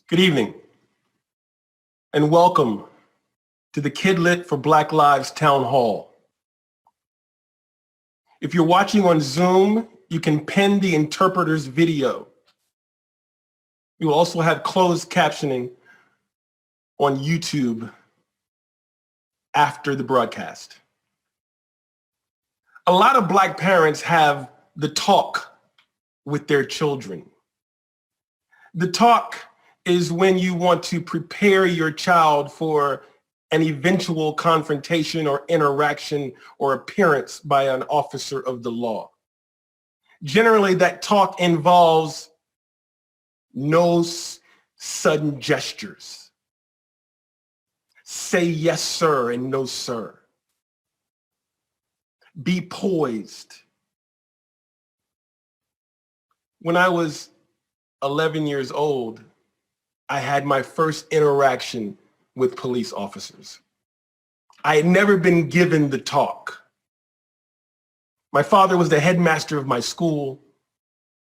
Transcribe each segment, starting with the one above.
Good evening, and welcome to the Kidlit for Black Lives Town Hall. If you're watching on Zoom, you can pin the interpreter's video. We will also have closed captioning on YouTube after the broadcast. A lot of Black parents have the talk with their children. The talk is when you want to prepare your child for an eventual confrontation or interaction or appearance by an officer of the law. Generally, that talk involves no sudden gestures. Say yes, sir, and no, sir. Be poised. When I was 11 years old, I had my first interaction with police officers. I had never been given the talk. My father was the headmaster of my school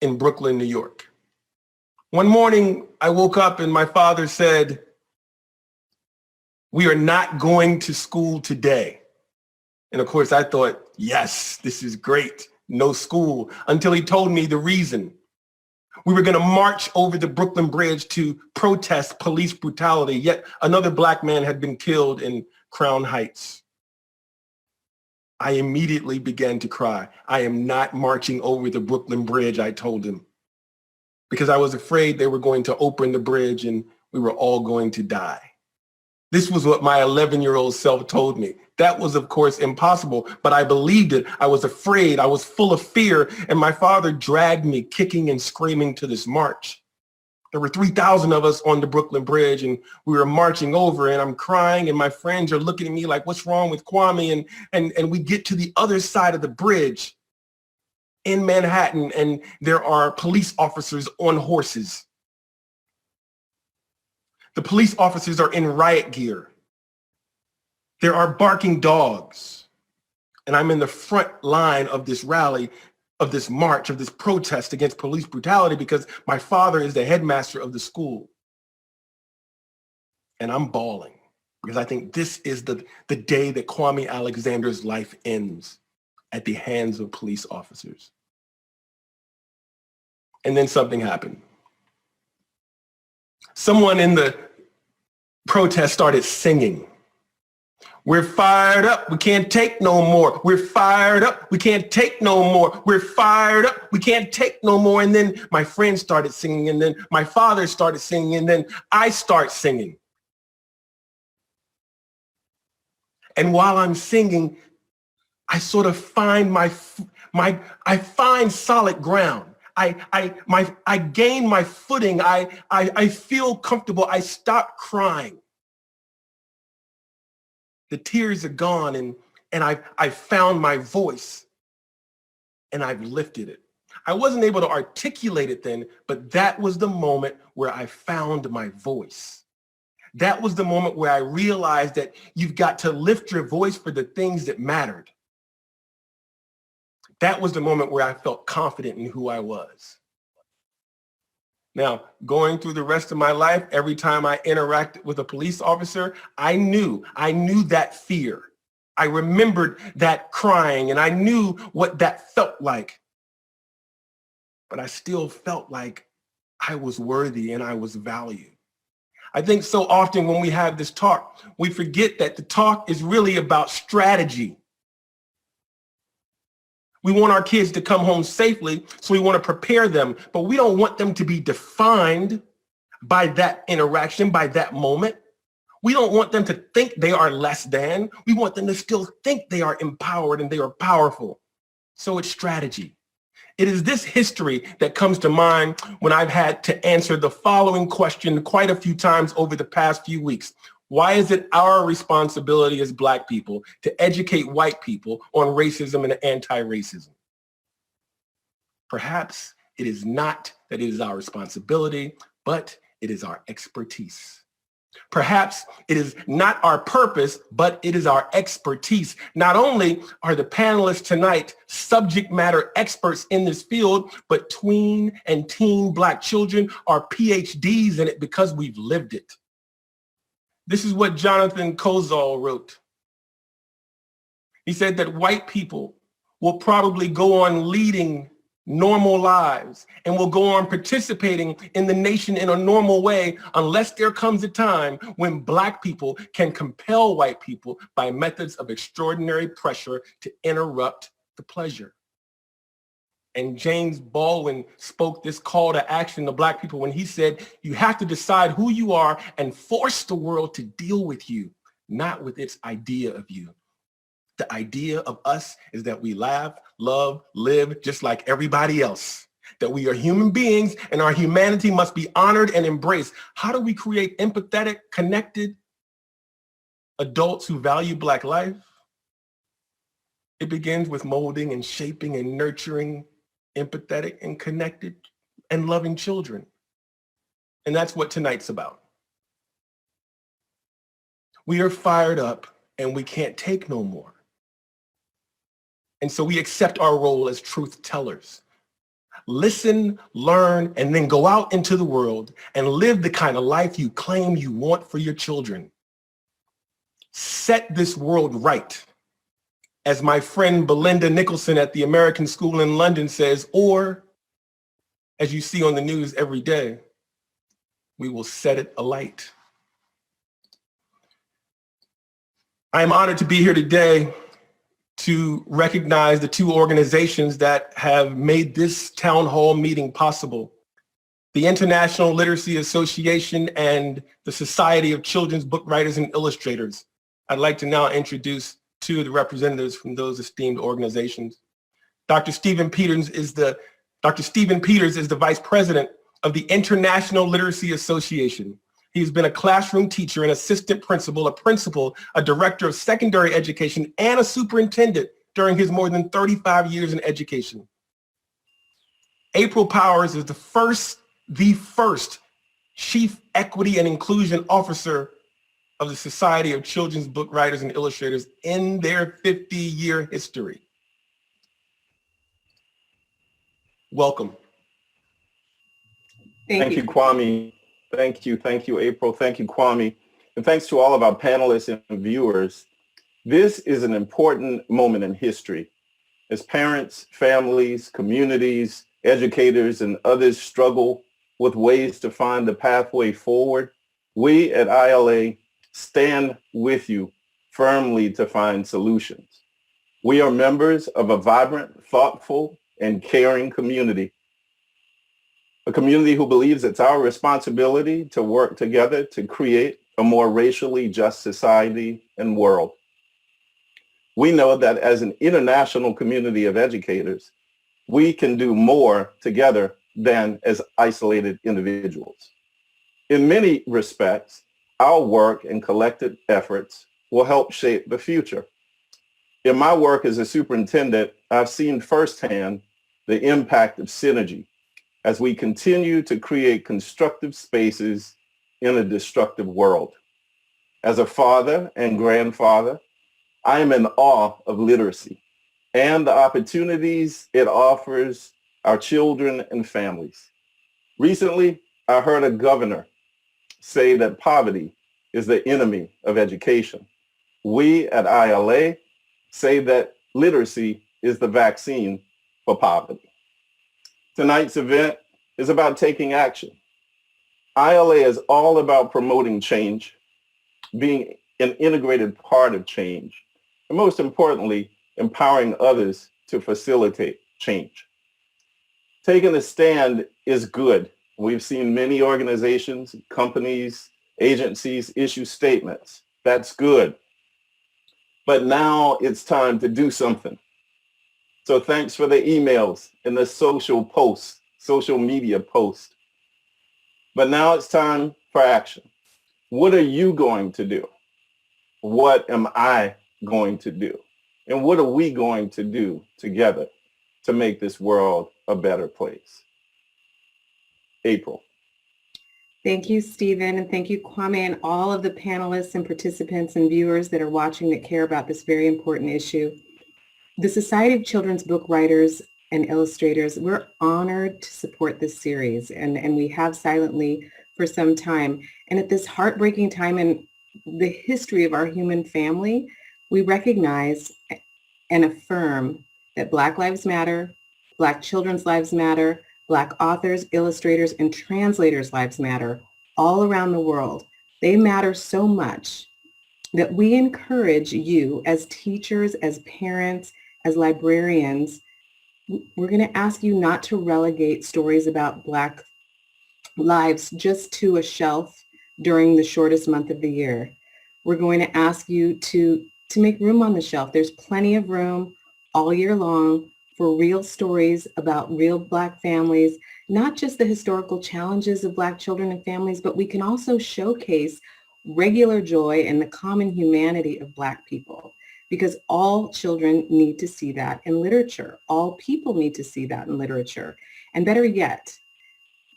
in Brooklyn, New York. One morning, I woke up and my father said, "We are not going to school today." And of course, I thought, yes, this is great, no school, until he told me the reason. We were going to march over the Brooklyn Bridge to protest police brutality, yet another Black man had been killed in Crown Heights. I immediately began to cry. I am not marching over the Brooklyn Bridge, I told him, because I was afraid they were going to open the bridge and we were all going to die. This was what my 11-year-old self told me. That was, of course, impossible, but I believed it. I was afraid. I was full of fear, and my father dragged me kicking and screaming to this march. There were 3,000 of us on the Brooklyn Bridge, and we were marching over, and I'm crying, and my friends are looking at me like, what's wrong with Kwame? And we get to the other side of the bridge in Manhattan, and there are police officers on horses. The police officers are in riot gear. There are barking dogs. And I'm in the front line of this rally, of this march, of this protest against police brutality because my father is the headmaster of the school. And I'm bawling because I think this is the day that Kwame Alexander's life ends at the hands of police officers. And then something happened. Someone in the protest started singing. We're fired up, we can't take no more. We're fired up, we can't take no more. We're fired up, we can't take no more. And then my friends started singing, and then my father started singing, and then I start singing. And while I'm singing, I sort of find I find solid ground. I gain my footing. I feel comfortable. I stop crying. The tears are gone, and I found my voice, and I've lifted it. I wasn't able to articulate it then, but that was the moment where I found my voice. That was the moment where I realized that you've got to lift your voice for the things that mattered. That was the moment where I felt confident in who I was. Now, going through the rest of my life, every time I interacted with a police officer, I knew that fear. I remembered that crying, and I knew what that felt like. But I still felt like I was worthy and I was valued. I think so often when we have this talk, we forget that the talk is really about strategy. We want our kids to come home safely, so we want to prepare them, but we don't want them to be defined by that interaction, by that moment. We don't want them to think they are less than. We want them to still think they are empowered and they are powerful. So it's strategy. It is this history that comes to mind when I've had to answer the following question quite a few times over the past few weeks. Why is it our responsibility as Black people to educate white people on racism and anti-racism? Perhaps it is not that it is our responsibility, but it is our expertise. Perhaps it is not our purpose, but it is our expertise. Not only are the panelists tonight subject matter experts in this field, but tween and teen Black children are PhDs in it because we've lived it. This is what Jonathan Kozol wrote. He said that white people will probably go on leading normal lives and will go on participating in the nation in a normal way unless there comes a time when Black people can compel white people by methods of extraordinary pressure to interrupt the pleasure. And James Baldwin spoke this call to action to Black people when he said, you have to decide who you are and force the world to deal with you, not with its idea of you. The idea of us is that we laugh, love, live just like everybody else, that we are human beings and our humanity must be honored and embraced. How do we create empathetic, connected adults who value Black life? It begins with molding and shaping and nurturing empathetic and connected and loving children. And that's what tonight's about. We are fired up and we can't take no more. And so we accept our role as truth tellers. Listen, learn, and then go out into the world and live the kind of life you claim you want for your children. Set this world right. As my friend Belinda Nicholson at the American School in London says, or as you see on the news every day, we will set it alight. I am honored to be here today to recognize the two organizations that have made this town hall meeting possible. The International Literacy Association and the Society of Children's Book Writers and Illustrators. I'd like to now introduce two of the representatives from those esteemed organizations. Dr. Stephen Peters is the Vice President of the International Literacy Association. He's been a classroom teacher, an assistant principal, a principal, a director of secondary education, and a superintendent during his more than 35 years in education. April Powers is the first Chief Equity and Inclusion Officer of the Society of Children's Book Writers and Illustrators in their 50-year history. Welcome. Thank you, Kwame. Thank you, April. Thank you, Kwame. And thanks to all of our panelists and viewers. This is an important moment in history. As parents, families, communities, educators, and others struggle with ways to find the pathway forward, we at ILA stand with you firmly to find solutions. We are members of a vibrant, thoughtful, and caring community. A community who believes it's our responsibility to work together to create a more racially just society and world. We know that as an international community of educators, we can do more together than as isolated individuals. In many respects, our work and collective efforts will help shape the future. In my work as a superintendent, I've seen firsthand the impact of synergy as we continue to create constructive spaces in a destructive world. As a father and grandfather, I am in awe of literacy and the opportunities it offers our children and families. Recently, I heard a governor say that poverty is the enemy of education. We at ILA say that literacy is the vaccine for poverty. Tonight's event is about taking action. ILA is all about promoting change, being an integrated part of change, and most importantly, empowering others to facilitate change. Taking a stand is good. We've seen many organizations, companies, agencies issue statements. That's good. But now it's time to do something. So thanks for the emails and the social posts, social media posts. But now it's time for action. What are you going to do? What am I going to do? And what are we going to do together to make this world a better place? April. Thank you, Stephen, and thank you, Kwame, and all of the panelists and participants and viewers that are watching that care about this very important issue. The Society of Children's Book Writers and Illustrators, we're honored to support this series, and we have silently for some time. And at this heartbreaking time in the history of our human family, we recognize and affirm that Black lives matter, Black children's lives matter, Black authors, illustrators, and translators' lives matter all around the world. They matter so much that we encourage you as teachers, as parents, as librarians, we're going to ask you not to relegate stories about Black lives just to a shelf during the shortest month of the year. We're going to ask you to make room on the shelf. There's plenty of room all year long for real stories about real Black families, not just the historical challenges of Black children and families, but we can also showcase regular joy and the common humanity of Black people, because all children need to see that in literature. All people need to see that in literature. And better yet,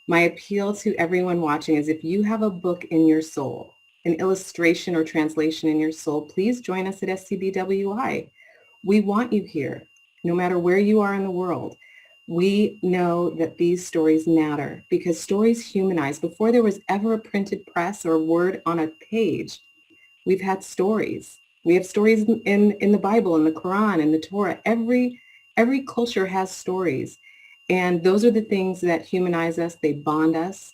my appeal to everyone watching is if you have a book in your soul, an illustration or translation in your soul, please join us at SCBWI. We want you here, no matter where you are in the world. We know that these stories matter because stories humanize. Before there was ever a printed press or a word on a page, we've had stories. We have stories in the Bible, in the Quran, in the Torah. Every culture has stories. And those are the things that humanize us. They bond us.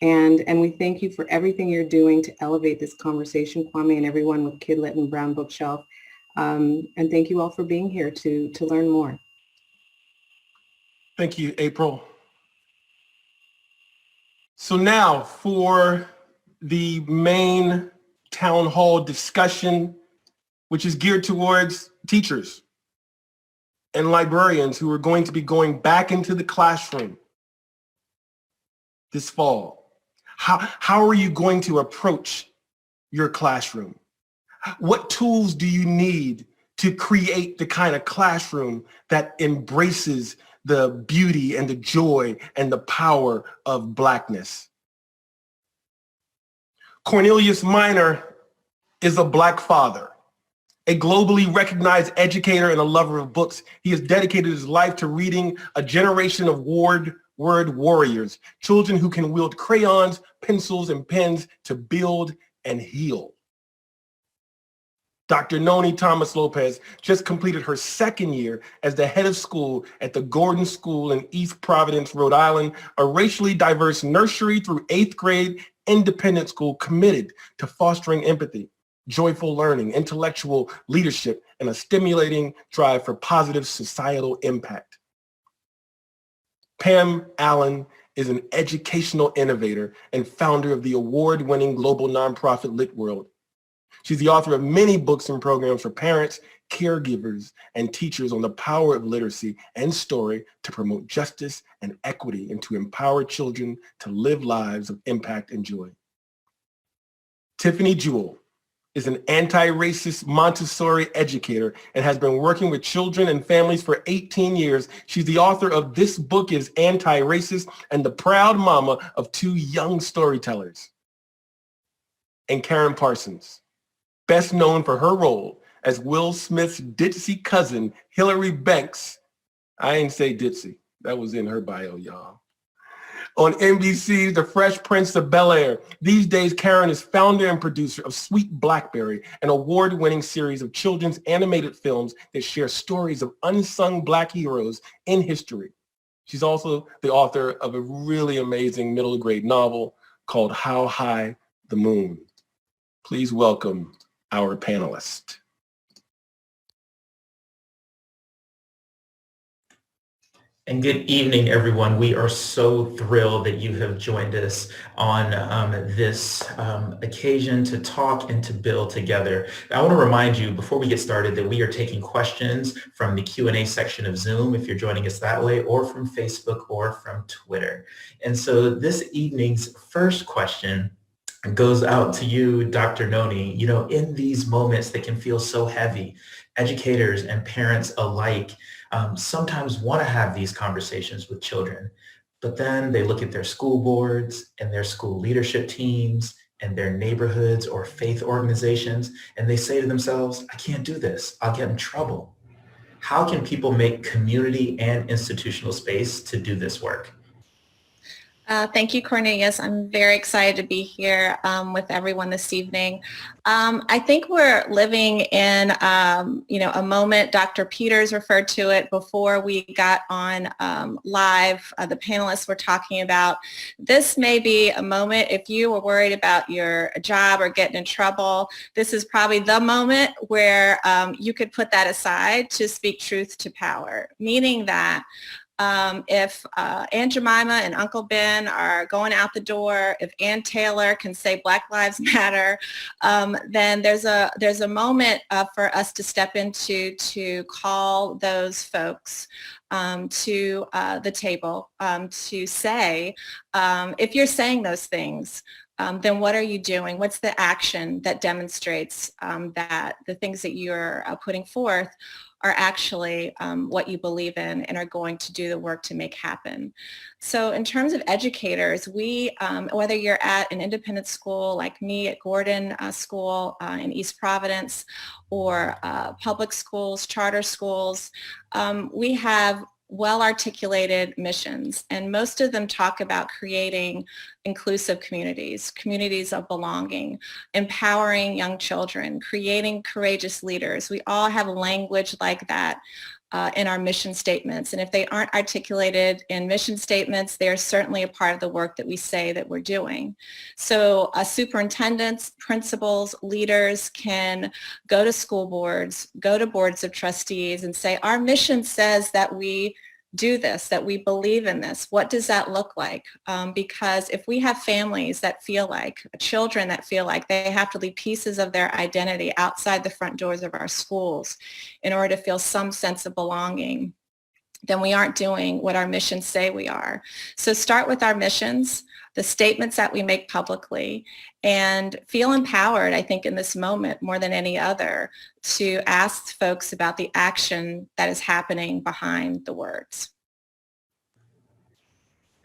And we thank you for everything you're doing to elevate this conversation, Kwame, and everyone with Kidlit and Brown Bookshelf. And thank you all for being here to learn more. Thank you, April. So now for the main town hall discussion, which is geared towards teachers and librarians who are going to be going back into the classroom this fall. How are you going to approach your classroom? What tools do you need to create the kind of classroom that embraces the beauty and the joy and the power of Blackness? Cornelius Minor is a Black father, a globally recognized educator and a lover of books. He has dedicated his life to reading a generation of word warriors, children who can wield crayons, pencils, and pens to build and heal. Dr. Noni Thomas Lopez just completed her second year as the head of school at the Gordon School in East Providence, Rhode Island, a racially diverse nursery through 8th grade independent school committed to fostering empathy, joyful learning, intellectual leadership, and a stimulating drive for positive societal impact. Pam Allen is an educational innovator and founder of the award-winning global nonprofit Lit World. She's the author of many books and programs for parents, caregivers, and teachers on the power of literacy and story to promote justice and equity and to empower children to live lives of impact and joy. Tiffany Jewell is an anti-racist Montessori educator and has been working with children and families for 18 years. She's the author of This Book is Anti-Racist and the proud mama of 2 young storytellers. And Karen Parsons, best known for her role as Will Smith's ditzy cousin, Hilary Banks. I ain't say ditzy. That was in her bio, y'all. On NBC's The Fresh Prince of Bel-Air. These days, Karen is founder and producer of Sweet Blackberry, an award-winning series of children's animated films that share stories of unsung Black heroes in history. She's also the author of a really amazing middle grade novel called How High the Moon. Please welcome our panelist. And good evening, everyone. We are so thrilled that you have joined us on this occasion to talk and to build together. I want to remind you before we get started that we are taking questions from the Q&A section of Zoom if you're joining us that way, or from Facebook or from Twitter. And so this evening's first question goes out to you, Dr. Noni. You know, in these moments that can feel so heavy, educators and parents alike sometimes want to have these conversations with children, But then they look at their school boards and their school leadership teams and their neighborhoods or faith organizations, and they say to themselves, I can't do this. I'll get in trouble. How can people make community and institutional space to do this work? Thank you, Cornelius. I'm very excited to be here with everyone this evening. I think we're living in, a moment. Dr. Peters referred to it before we got on live. The panelists were talking about this may be a moment if you were worried about your job or getting in trouble. This is probably the moment where you could put that aside to speak truth to power, meaning that if Aunt Jemima and Uncle Ben are going out the door, if Aunt Taylor can say Black Lives Matter, then there's a moment for us to step into to call those folks to the table to say, if you're saying those things, then what are you doing? What's the action that demonstrates that the things that you're putting forth are actually what you believe in and are going to do the work to make happen. So in terms of educators, we, whether you're at an independent school like me at Gordon School in East Providence, or public schools, charter schools, we have well-articulated missions, and most of them talk about creating inclusive communities, communities of belonging, empowering young children, creating courageous leaders. We all have language like that in our mission statements, and if they aren't articulated in mission statements, they're certainly a part of the work that we say that we're doing. So superintendents, principals, leaders can go to school boards, go to boards of trustees and say, our mission says that we do this, that we believe in this. What does that look like? Because if we have families that feel like, children that feel like they have to leave pieces of their identity outside the front doors of our schools in order to feel some sense of belonging, then we aren't doing what our missions say we are. So start with our missions, the statements that we make publicly, and feel empowered, I think, in this moment more than any other to ask folks about the action that is happening behind the words.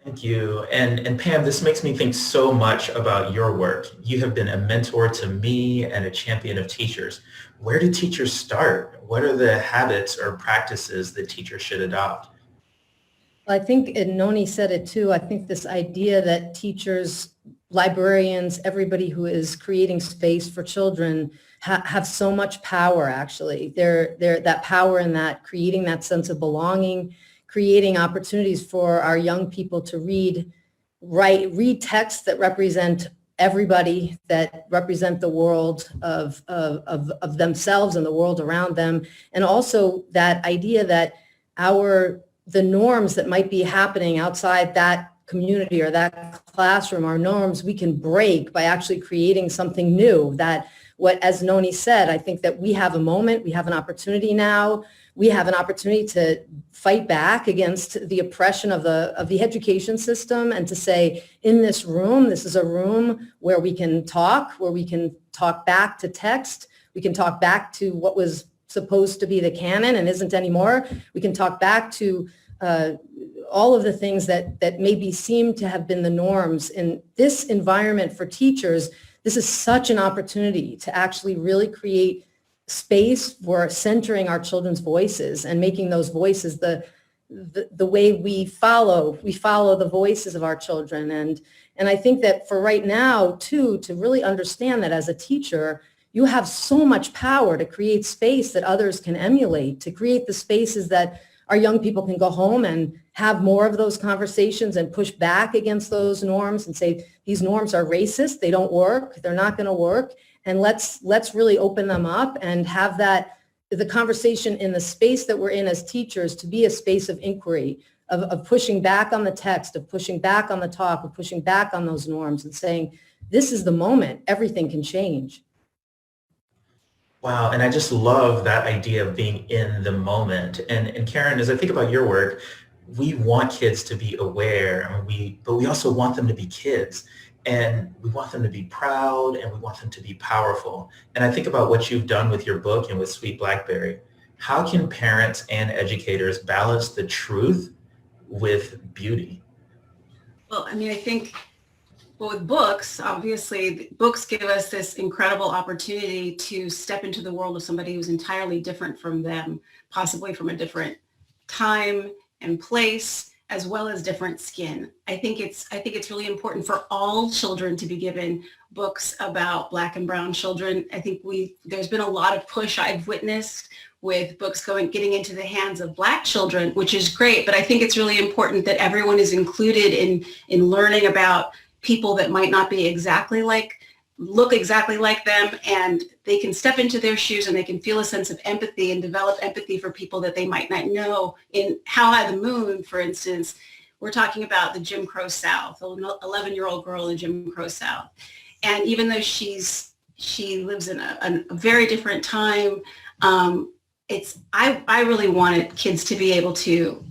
Thank you. And Pam, this makes me think so much about your work. You have been a mentor to me and a champion of teachers. Where do teachers start? What are the habits or practices that teachers should adopt? I think, and Noni said it too, I think this idea that teachers, librarians, everybody who is creating space for children have so much power, actually. They're that power in that creating that sense of belonging, creating opportunities for our young people to read texts that represent everybody, that represent the world of themselves and the world around them. And also that idea that the norms that might be happening outside that community or that classroom are norms we can break by actually creating something new. As Noni said, I think that we have a moment, we have an opportunity now. We have an opportunity to fight back against the oppression of the education system and to say, in this room, this is a room where we can talk back to text, we can talk back to what was supposed to be the canon and isn't anymore. We can talk back to all of the things that maybe seem to have been the norms in this environment for teachers. This is such an opportunity to actually really create space for centering our children's voices and making those voices the way we follow the voices of our children. And I think that for right now too, to really understand that as a teacher, you have so much power to create space that others can emulate, to create the spaces that our young people can go home and have more of those conversations and push back against those norms and say, these norms are racist, they don't work, they're not going to work. And let's really open them up and have the conversation in the space that we're in as teachers to be a space of inquiry, of pushing back on the text, of pushing back on the talk, of pushing back on those norms and saying, this is the moment, everything can change. Wow, and I just love that idea of being in the moment. And Karen, as I think about your work, we want kids to be aware, but we also want them to be kids. And we want them to be proud and we want them to be powerful. And I think about what you've done with your book and with Sweet Blackberry. How can parents and educators balance the truth with beauty? Well, I mean, I think, well, with books, obviously, books give us this incredible opportunity to step into the world of somebody who's entirely different from them, possibly from a different time and place, as well as different skin. I think it's really important for all children to be given books about Black and brown children. I think there's been a lot of push I've witnessed with books getting into the hands of Black children, which is great. But I think it's really important that everyone is included in learning about people that might not be look exactly like them, and they can step into their shoes and they can feel a sense of empathy and develop empathy for people that they might not know. In How High the Moon, for instance, we're talking about the Jim Crow South, an 11-year-old girl in the Jim Crow South. And even though she lives in a very different time, I really wanted kids to be able to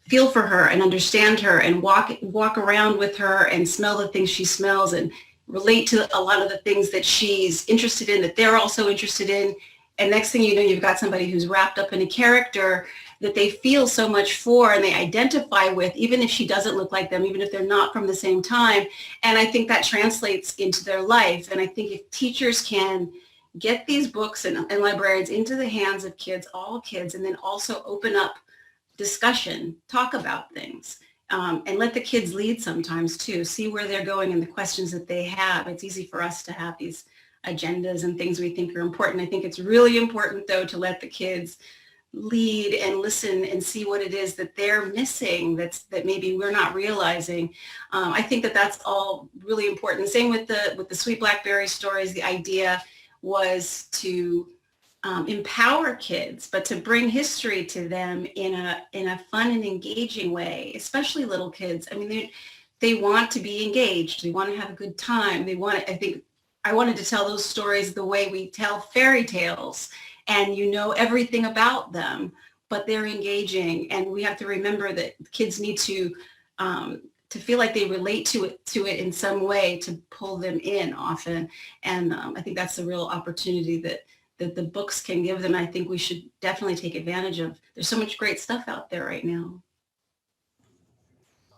feel for her and understand her and walk around with her and smell the things she smells and relate to a lot of the things that she's interested in, that they're also interested in. And next thing you know, you've got somebody who's wrapped up in a character that they feel so much for and they identify with, even if she doesn't look like them, even if they're not from the same time. And I think that translates into their life. And I think if teachers can get these books and librarians into the hands of kids, all kids, and then also open up discussion, talk about things, and let the kids lead sometimes too, see where they're going and the questions that they have. It's easy for us to have these agendas and things we think are important. I think it's really important, though, to let the kids lead and listen and see what it is that they're missing that maybe we're not realizing. I think that's all really important. Same with the Sweet Blackberry stories. The idea was to empower kids, but to bring history to them in a fun and engaging way, especially little kids. I mean, they want to be engaged. They want to have a good time. I wanted to tell those stories the way we tell fairy tales, and you know everything about them, but they're engaging. And we have to remember that kids need to feel like they relate to it in some way to pull them in often. And I think that's the real opportunity that the books can give them. I think we should definitely take advantage of. There's so much great stuff out there right now.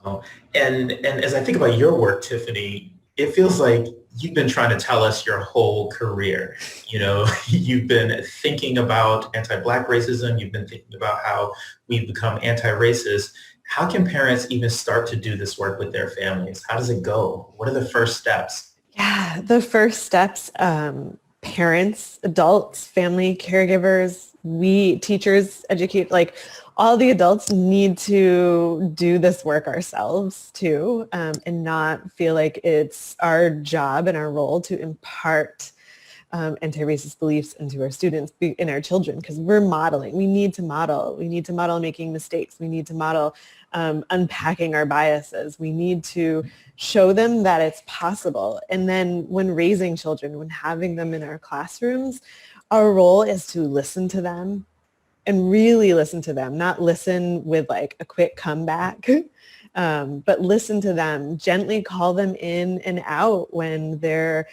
Oh, and as I think about your work, Tiffany, it feels like you've been trying to tell us your whole career. You know, you've been thinking about anti-Black racism. You've been thinking about how we've become anti-racist. How can parents even start to do this work with their families? How does it go? What are the first steps? Yeah, the first steps, parents, adults, family, caregivers, we teachers, educate, like all the adults need to do this work ourselves too, and not feel like it's our job and our role to impart anti-racist beliefs into our students and our children, because we're modeling. We need to model. We need to model making mistakes. We need to model unpacking our biases. We need to show them that it's possible. And then when raising children, when having them in our classrooms, our role is to listen to them and really listen to them, not listen with like a quick comeback, but listen to them, gently call them in and out when they're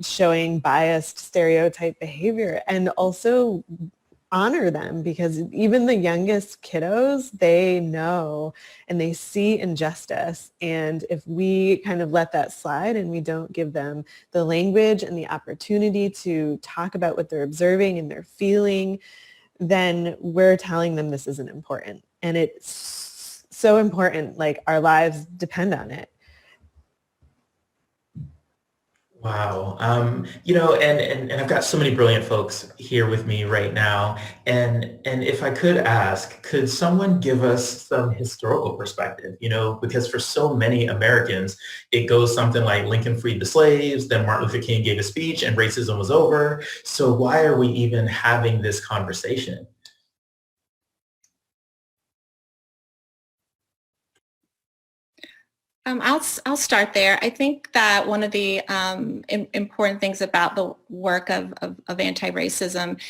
showing biased stereotype behavior, and also honor them, because even the youngest kiddos, they know and they see injustice. And if we kind of let that slide and we don't give them the language and the opportunity to talk about what they're observing and they're feeling, then we're telling them this isn't important. And it's so important, like our lives depend on it. Wow. You know, and I've got so many brilliant folks here with me right now. And if I could ask, could someone give us some historical perspective? You know, because for so many Americans, it goes something like Lincoln freed the slaves, then Martin Luther King gave a speech and racism was over. So why are we even having this conversation? I'll start there. I think that one of the important things about the work of anti-racism,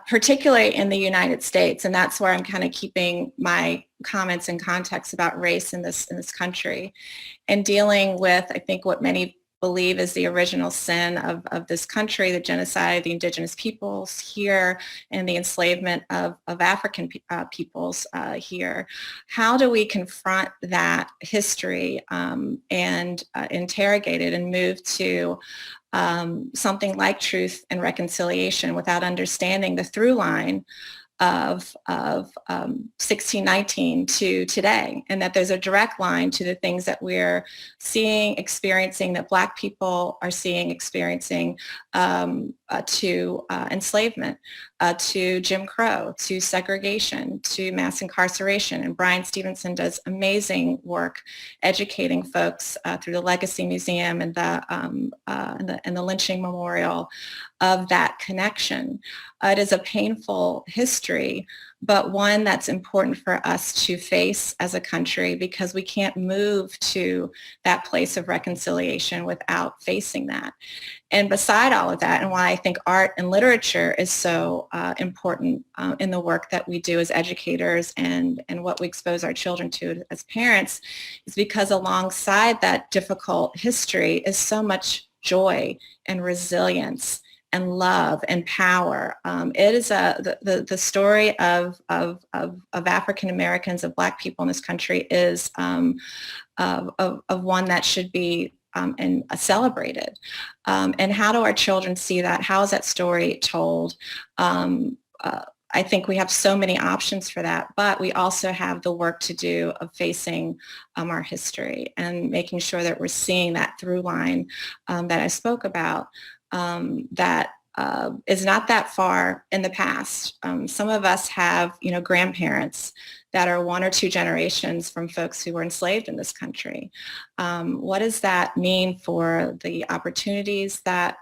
particularly in the United States, and that's where I'm kind of keeping my comments in context about race in this country, and dealing with, I think, what many believe is the original sin of this country, the genocide of the indigenous peoples here and the enslavement of African peoples here. How do we confront that history and interrogate it and move to something like truth and reconciliation without understanding the through line of 1619 to today, and that there's a direct line to the things that we're seeing, experiencing, that Black people are seeing, experiencing, to enslavement, to Jim Crow, to segregation, to mass incarceration. And Brian Stevenson does amazing work educating folks through the Legacy Museum and the lynching memorial of that connection. It is a painful history, but one that's important for us to face as a country, because we can't move to that place of reconciliation without facing that. And beside all of that, and why I think art and literature is so important in the work that we do as educators and what we expose our children to as parents, is because alongside that difficult history is so much joy and resilience and love and power. It is the story of African Americans, of Black people in this country, is of one that should be and celebrated. And how do our children see that? How is that story told? I think we have so many options for that, but we also have the work to do of facing our history and making sure that we're seeing that through line that I spoke about. That is not that far in the past. Some of us have, grandparents that are one or two generations from folks who were enslaved in this country. What does that mean for the opportunities that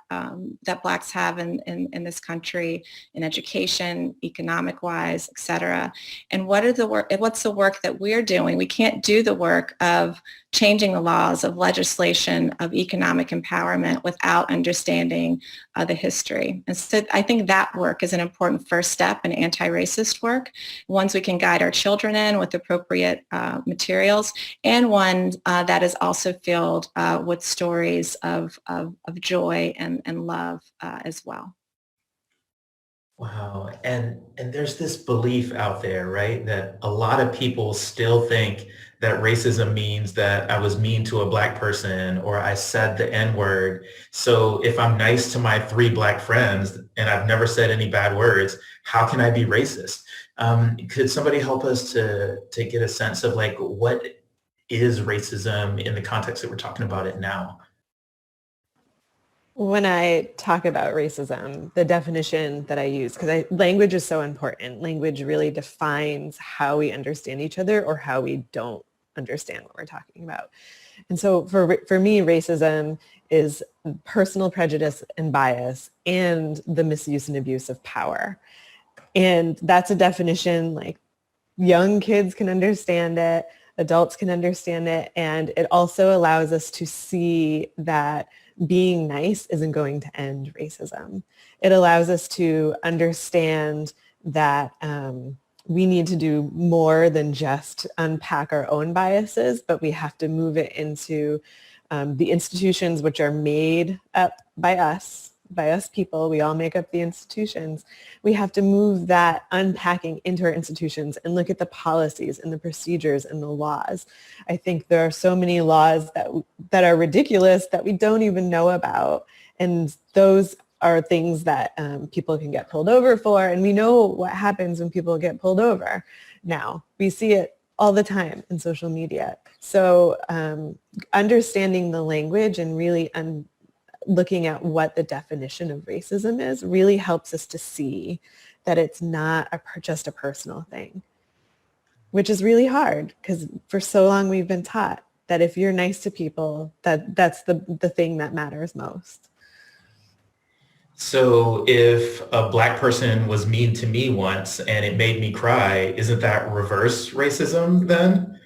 Blacks have in this country, in education, economic-wise, et cetera? And what's the work that we're doing? We can't do the work of changing the laws, of legislation, of economic empowerment without understanding the history. And so I think that work is an important first step in anti-racist work, ones we can guide our children in with appropriate materials, and one that is also filled with stories of joy and love as well. Wow. And there's this belief out there, right, that a lot of people still think that racism means that I was mean to a Black person or I said the N-word. So if I'm nice to my 3 Black friends and I've never said any bad words, how can I be racist? Could somebody help us to get a sense of like, what is racism in the context that we're talking about it now? When I talk about racism, the definition that I use, because language is so important. Language really defines how we understand each other or how we don't understand what we're talking about. And so for me, racism is personal prejudice and bias and the misuse and abuse of power. And that's a definition like young kids can understand it, adults can understand it, and it also allows us to see that being nice isn't going to end racism. It allows us to understand that we need to do more than just unpack our own biases, but we have to move it into the institutions which are made up by us people. We all make up the institutions. We have to move that unpacking into our institutions and look at the policies and the procedures and the laws. I think there are so many laws that are ridiculous that we don't even know about. And those are things that people can get pulled over for. And we know what happens when people get pulled over now. We see it all the time in social media. So understanding the language and really looking at what the definition of racism is really helps us to see that it's not just a personal thing, which is really hard because for so long we've been taught that if you're nice to people, that's the thing that matters most. So if a Black person was mean to me once and it made me cry, isn't that reverse racism then?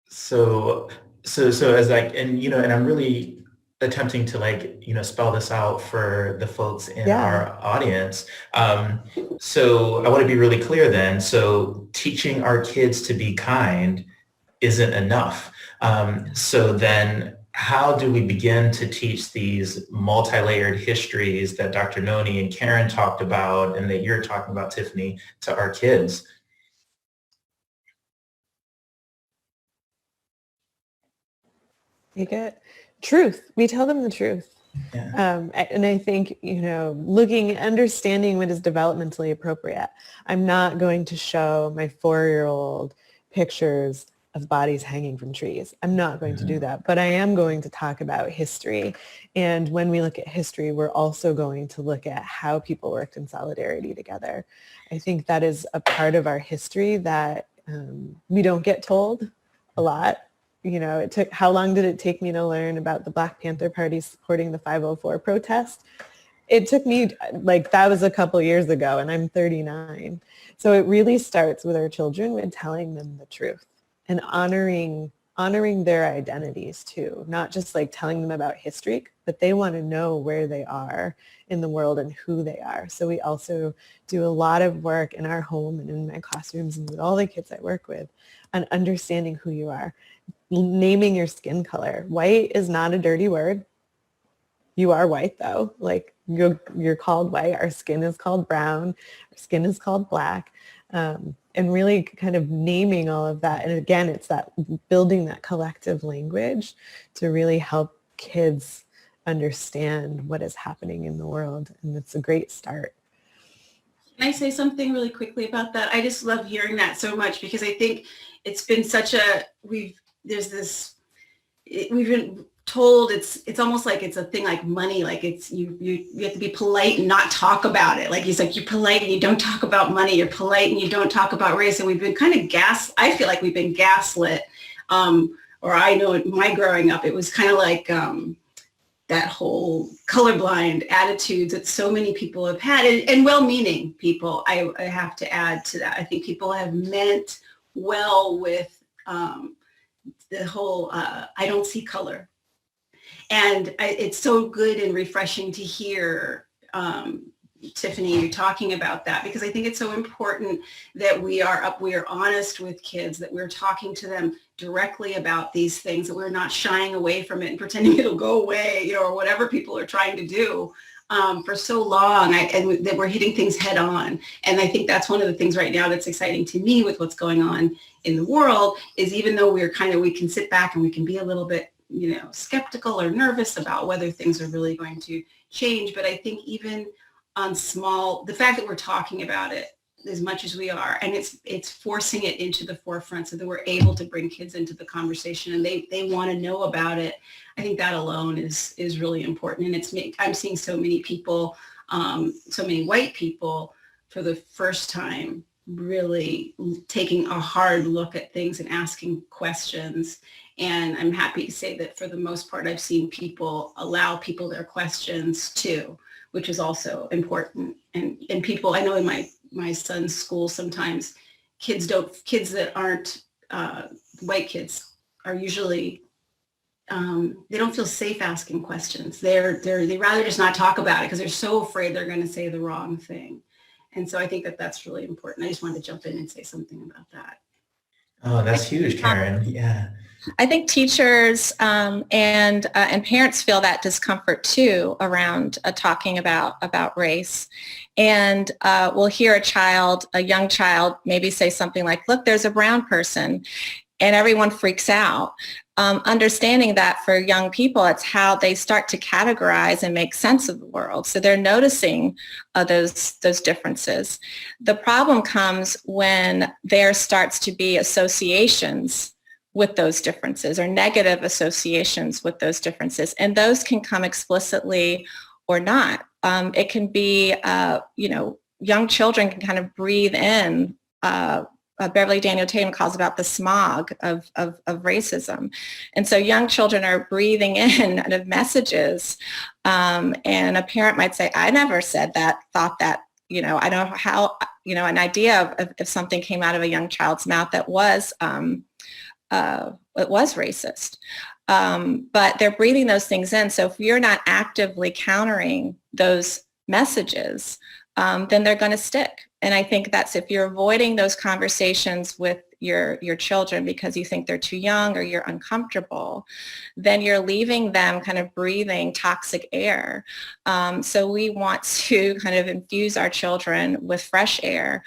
So as like, and I'm really attempting to spell this out for the folks in our audience. So I want to be really clear then. So teaching our kids to be kind isn't enough. So then how do we begin to teach these multi-layered histories that Dr. Noni and Karen talked about and that you're talking about, Tiffany, to our kids? Take it. Truth. We tell them the truth. Yeah. And I think, understanding what is developmentally appropriate. I'm not going to show my 4-year-old pictures of bodies hanging from trees. I'm not going to do that, but I am going to talk about history. And when we look at history, we're also going to look at how people worked in solidarity together. I think that is a part of our history that we don't get told a lot. How long did it take me to learn about the Black Panther Party supporting the 504 protest? It took me, that was a couple years ago, and I'm 39. So it really starts with our children with telling them the truth and honoring their identities too, not just telling them about history, but they want to know where they are in the world and who they are. So we also do a lot of work in our home and in my classrooms and with all the kids I work with on understanding who you are. Naming your skin color. White is not a dirty word. You are white though. You're called white. Our skin is called brown. Our skin is called black. And really kind of naming all of that. And again, it's that building that collective language to really help kids understand what is happening in the world. And it's a great start. Can I say something really quickly about that? I just love hearing that so much because I think it's been we've been told it's almost like it's a thing like money, like it's you have to be polite and not talk about it. Like you're polite and you don't talk about money, you're polite and you don't talk about race. And we've been kind of I feel like we've been gaslit. Or I know in my growing up, it was kind of like that whole colorblind attitudes that so many people have had, and well-meaning people, I have to add to that. I think people have meant well with the whole I don't see color. And it's so good and refreshing to hear, Tiffany, you talking about that, because I think it's so important that we are honest with kids, that we're talking to them directly about these things, that we're not shying away from it and pretending it'll go away, or whatever people are trying to do for so long, and that we're hitting things head on. And I think that's one of the things right now that's exciting to me with what's going on in the world, is even though we can sit back and we can be a little bit, skeptical or nervous about whether things are really going to change. But I think even on the fact that we're talking about it as much as we are, and it's forcing it into the forefront so that we're able to bring kids into the conversation and they want to know about it. I think that alone is really important. And I'm seeing so many people, so many white people for the first time really taking a hard look at things and asking questions. And I'm happy to say that for the most part, I've seen people allow people their questions too, which is also important. And people, I know in my son's school, sometimes kids that aren't white kids are usually, they don't feel safe asking questions. They rather just not talk about it because they're so afraid they're going to say the wrong thing. And so I think that that's really important. I just wanted to jump in and say something about that. Oh, that's huge, Karen. Yeah. I think teachers and parents feel that discomfort too around talking about race. And we'll hear a young child maybe say something like, look, there's a brown person, and everyone freaks out. Understanding that for young people, it's how they start to categorize and make sense of the world. So they're noticing those differences. The problem comes when there starts to be associations with those differences, or negative associations with those differences. And those can come explicitly or not. It can be, young children can kind of breathe in, Beverly Daniel Tatum calls about the smog of racism. And so young children are breathing in kind of messages. And a parent might say, I never said that, thought that, I don't know how, an idea of if something came out of a young child's mouth that was, it was racist. But they're breathing those things in. So if you're not actively countering those messages, then they're going to stick. And I think that's if you're avoiding those conversations with your children because you think they're too young or you're uncomfortable, then you're leaving them kind of breathing toxic air. So we want to kind of infuse our children with fresh air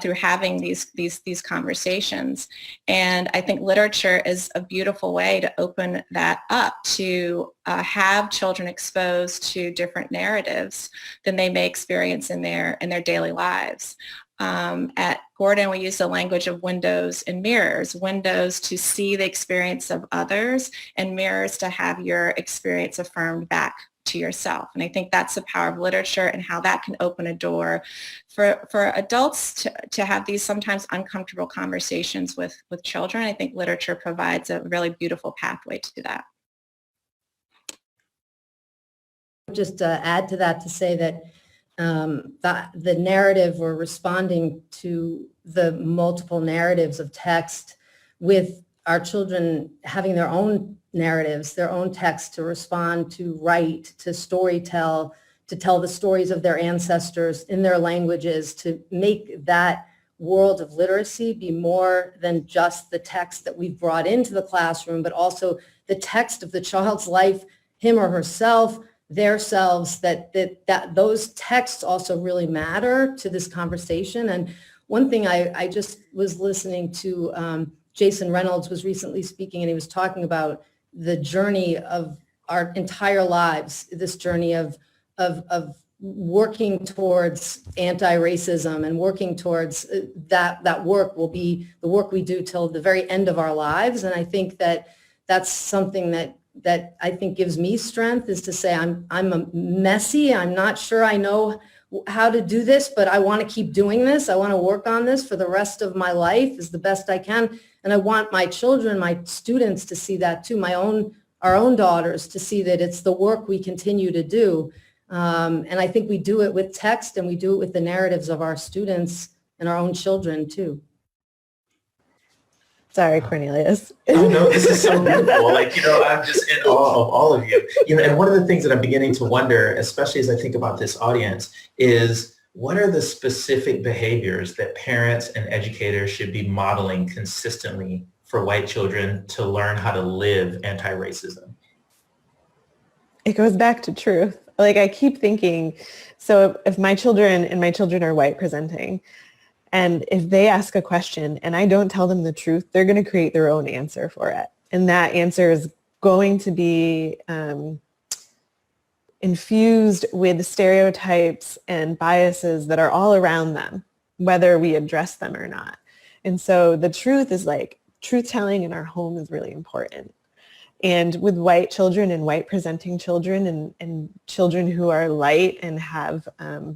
through having these conversations. And I think literature is a beautiful way to open that up, to have children exposed to different narratives than they may experience in their daily lives. At Gordon, we use the language of windows and mirrors. Windows to see the experience of others, and mirrors to have your experience affirmed back to yourself. And I think that's the power of literature and how that can open a door for adults to have these sometimes uncomfortable conversations with children. I think literature provides a really beautiful pathway to that. Just add to that to say that the narrative, we're responding to the multiple narratives of text with our children having their own narratives, their own text to respond, to write, to storytell, to tell the stories of their ancestors in their languages, to make that world of literacy be more than just the text that we've brought into the classroom, but also the text of the child's life, him or herself, their selves, that those texts also really matter to this conversation. And one thing I just was listening to, Jason Reynolds was recently speaking, and he was talking about the journey of our entire lives, this journey of working towards anti-racism and working towards that work will be the work we do till the very end of our lives. And I think that that's something that I think gives me strength, is to say I'm a messy. I'm not sure I know how to do this, but I want to keep doing this. I want to work on this for the rest of my life as the best I can. And I want my children, my students to see that too, our own daughters to see that it's the work we continue to do. And I think we do it with text, and we do it with the narratives of our students and our own children too. Sorry, Cornelius. Oh, no, this is so beautiful. Like, I'm just in awe of all of you. And one of the things that I'm beginning to wonder, especially as I think about this audience, is what are the specific behaviors that parents and educators should be modeling consistently for white children to learn how to live anti-racism? It goes back to truth. Like, I keep thinking, so if my children are white presenting, and if they ask a question and I don't tell them the truth, they're going to create their own answer for it. And that answer is going to be infused with stereotypes and biases that are all around them, whether we address them or not. And so the truth is, like, truth telling in our home is really important. And with white children and white presenting children and children who are light and have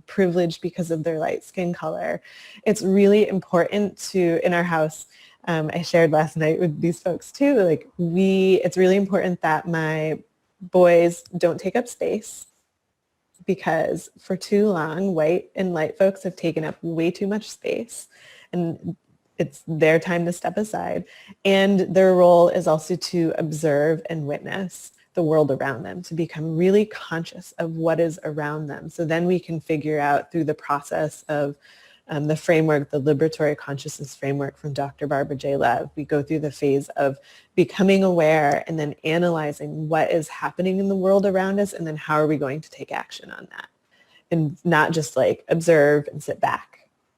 privilege because of their light skin color, it's really important to, in our house, I shared last night with these folks too, like it's really important that my boys don't take up space, because for too long, white and light folks have taken up way too much space, and it's their time to step aside. And their role is also to observe and witness the world around them, to become really conscious of what is around them. So then we can figure out through the process of the framework, the Liberatore consciousness framework from Dr. Barbara J. Lev, we go through the phase of becoming aware and then analyzing what is happening in the world around us, and then how are we going to take action on that? And not just like observe and sit back.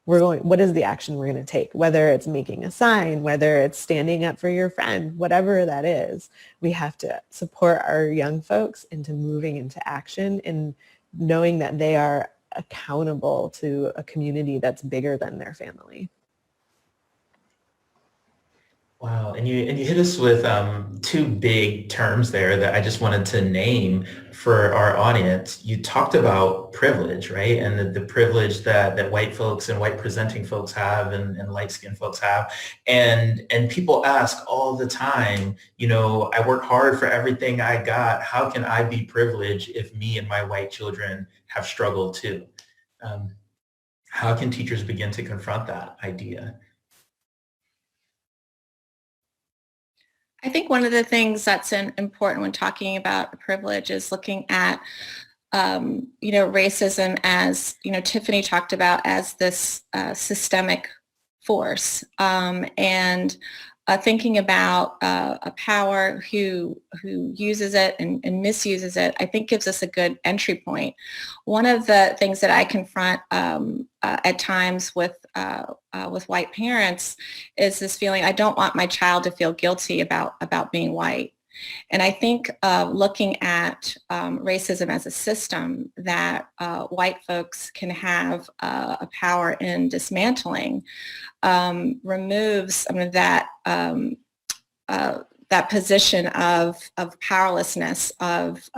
What is the action we're going to take? Whether it's making a sign, whether it's standing up for your friend, whatever that is, we have to support our young folks into moving into action and knowing that they are accountable to a community that's bigger than their family. Wow, and you hit us with two big terms there that I just wanted to name for our audience. You talked about privilege, right? And the privilege that white folks and white presenting folks have and light-skinned folks have. And people ask all the time, I work hard for everything I got. How can I be privileged if me and my white children have struggled too? How can teachers begin to confront that idea? I think one of the things that's important when talking about privilege is looking at, racism as, Tiffany talked about, as this systemic force, and thinking about a power who uses it and misuses it, I think gives us a good entry point. One of the things that I confront at times with white parents is this feeling, I don't want my child to feel guilty about being white. And I think looking at racism as a system that white folks can have a power in dismantling removes that position of powerlessness, of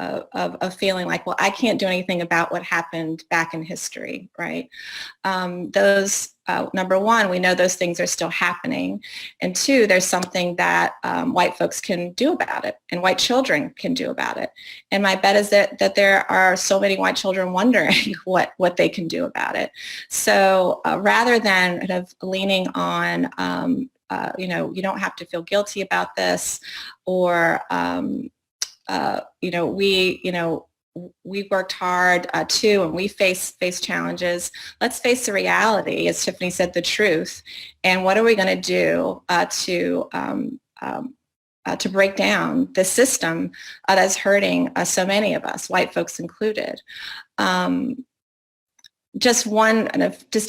feeling like, well, I can't do anything about what happened back in history, right? Number one, we know those things are still happening. And two, there's something that white folks can do about it and white children can do about it. And my bet is that there are so many white children wondering what they can do about it. So rather than kind of leaning on, you don't have to feel guilty about this, or, we worked hard too, and we face challenges. Let's face the reality, as Tiffany said, the truth. And what are we going to do to break down the system that's hurting so many of us, white folks included? Just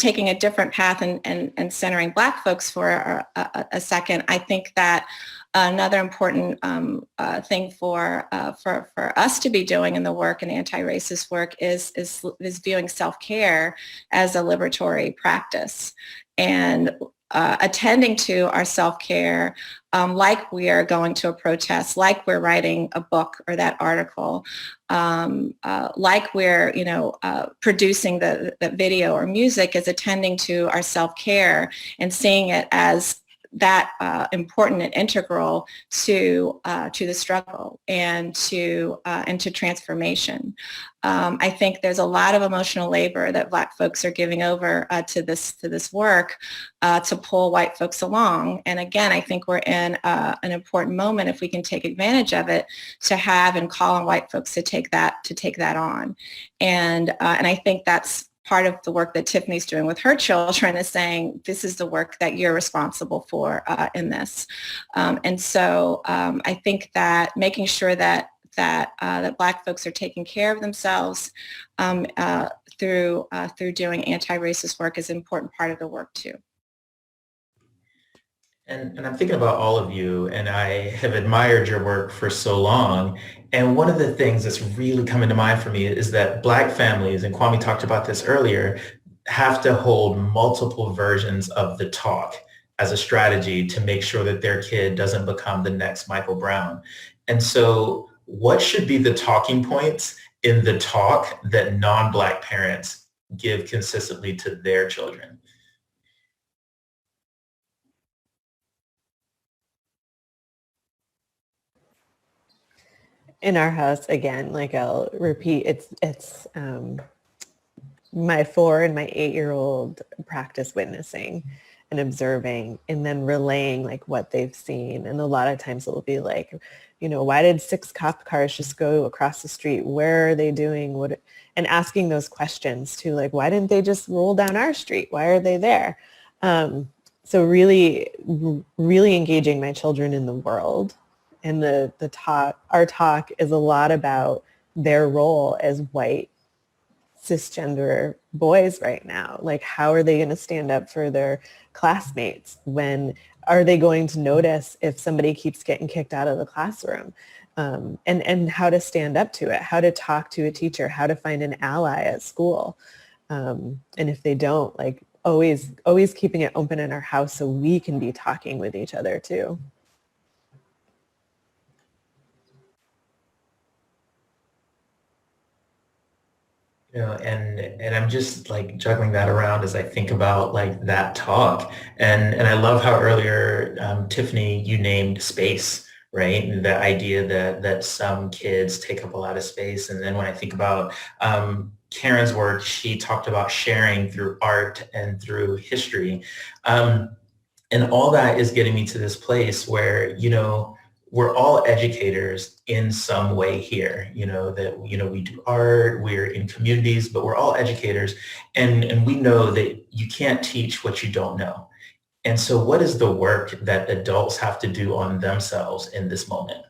taking a different path and centering Black folks for a second, I think that another important thing for us to be doing in the work and anti-racist work is viewing self-care as a liberatory practice, and attending to our self-care like we are going to a protest, like we're writing a book or that article, like we're producing the video or music, is attending to our self-care and seeing it as that important and integral to the struggle and to transformation. I think there's a lot of emotional labor that Black folks are giving over to this work to pull white folks along. And again, I think we're in an important moment, if we can take advantage of it, to have and call on white folks to take that on. And I think that's part of the work that Tiffany's doing with her children, is saying, this is the work that you're responsible for in this. And so I think that making sure that Black folks are taking care of themselves through doing anti-racist work is an important part of the work too. And I'm thinking about all of you, and I have admired your work for so long. And one of the things that's really coming to mind for me is that Black families, and Kwame talked about this earlier, have to hold multiple versions of the talk as a strategy to make sure that their kid doesn't become the next Michael Brown. And so what should be the talking points in the talk that non-Black parents give consistently to their children? In our house, again, like I'll repeat, it's my 4 and my 8-year-old practice witnessing and observing and then relaying like what they've seen. And a lot of times it will be like, why did 6 cop cars just go across the street? Where are they doing? And asking those questions too, like, why didn't they just roll down our street? Why are they there? So really, really engaging my children in the world. And our talk is a lot about their role as white cisgender boys right now. Like, how are they going to stand up for their classmates? When are they going to notice if somebody keeps getting kicked out of the classroom? And how to stand up to it, how to talk to a teacher, how to find an ally at school. And if they don't, like always keeping it open in our house so we can be talking with each other too. And I'm just like juggling that around as I think about like that talk. And I love how earlier, Tiffany, you named space, right? And the idea that some kids take up a lot of space. And then when I think about Karen's work, she talked about sharing through art and through history. And all that is getting me to this place where, we're all educators in some way here, we do art, we're in communities, but we're all educators. And we know that you can't teach what you don't know. And so what is the work that adults have to do on themselves in this moment?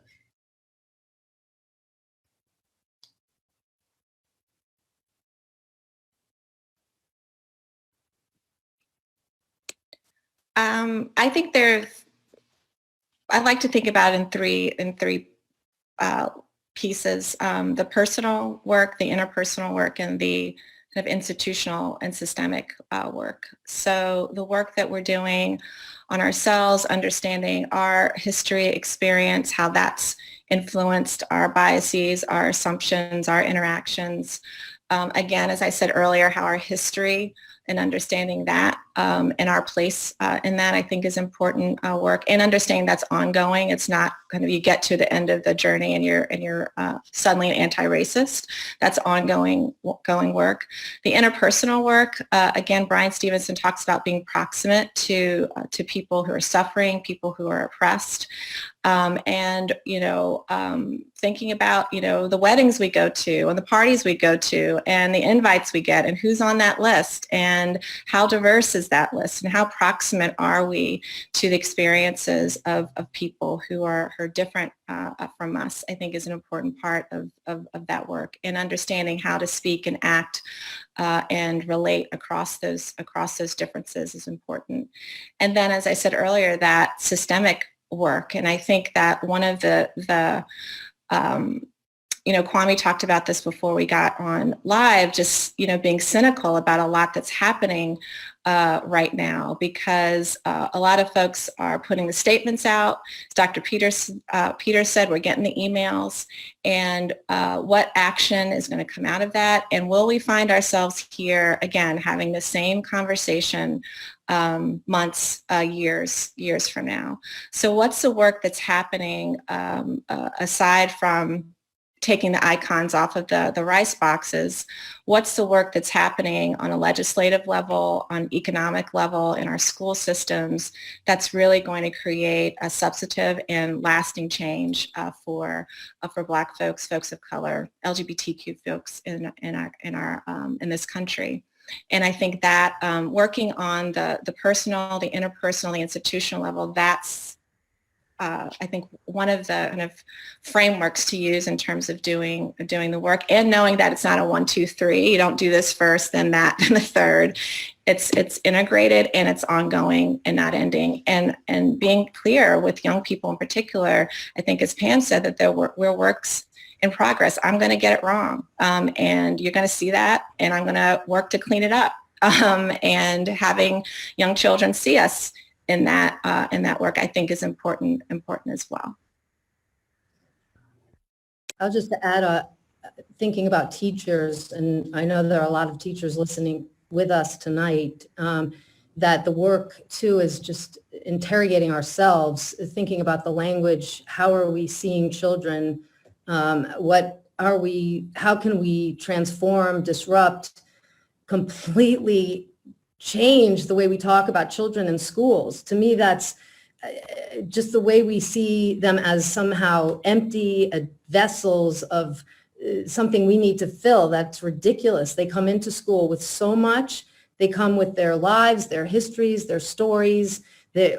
I think I like to think about it in three pieces: the personal work, the interpersonal work, and the kind of institutional and systemic work. So the work that we're doing on ourselves, understanding our history, experience, how that's influenced our biases, our assumptions, our interactions. Again, as I said earlier, how our history and understanding that and our place in that, I think, is important work, and understanding that's ongoing. It's not kind of you get to the end of the journey and you're suddenly an anti-racist. That's ongoing work. The interpersonal work, again, Brian Stevenson talks about being proximate to people who are suffering, people who are oppressed. And, thinking about, the weddings we go to and the parties we go to and the invites we get and who's on that list and how diverse is that list and how proximate are we to the experiences of people who are different from us, I think is an important part of that work, and understanding how to speak and act and relate across those differences is important. And then, as I said earlier, that systemic work. And I think that one of the Kwame talked about this before we got on live, just, being cynical about a lot that's happening right now, because a lot of folks are putting the statements out. As Dr. Peter said, we're getting the emails, and what action is going to come out of that? And will we find ourselves here again having the same conversation months, years from now? So what's the work that's happening aside from taking the icons off of the rice boxes? What's the work that's happening on a legislative level, on economic level, in our school systems that's really going to create a substantive and lasting change for Black folks, folks of color, LGBTQ folks in this country? And I think that working on the personal, the interpersonal, the institutional level, that's I think one of the kind of frameworks to use in terms of doing the work, and knowing that it's not a 1, 2, 3. You don't do this first, then that, then the third. It's integrated and it's ongoing and not ending. And being clear with young people in particular, I think, as Pam said, that we're works in progress. I'm going to get it wrong, and you're going to see that, and I'm going to work to clean it up. And having young children see us in that work, I think, is important as well. I'll just add, thinking about teachers, and I know there are a lot of teachers listening with us tonight, that the work too is just interrogating ourselves, thinking about the language. How are we seeing children? How can we transform, disrupt, completely change the way we talk about children in schools? To me, that's just the way we see them as somehow empty vessels of something we need to fill. That's ridiculous. They come into school with so much. They come with their lives, their histories, their stories.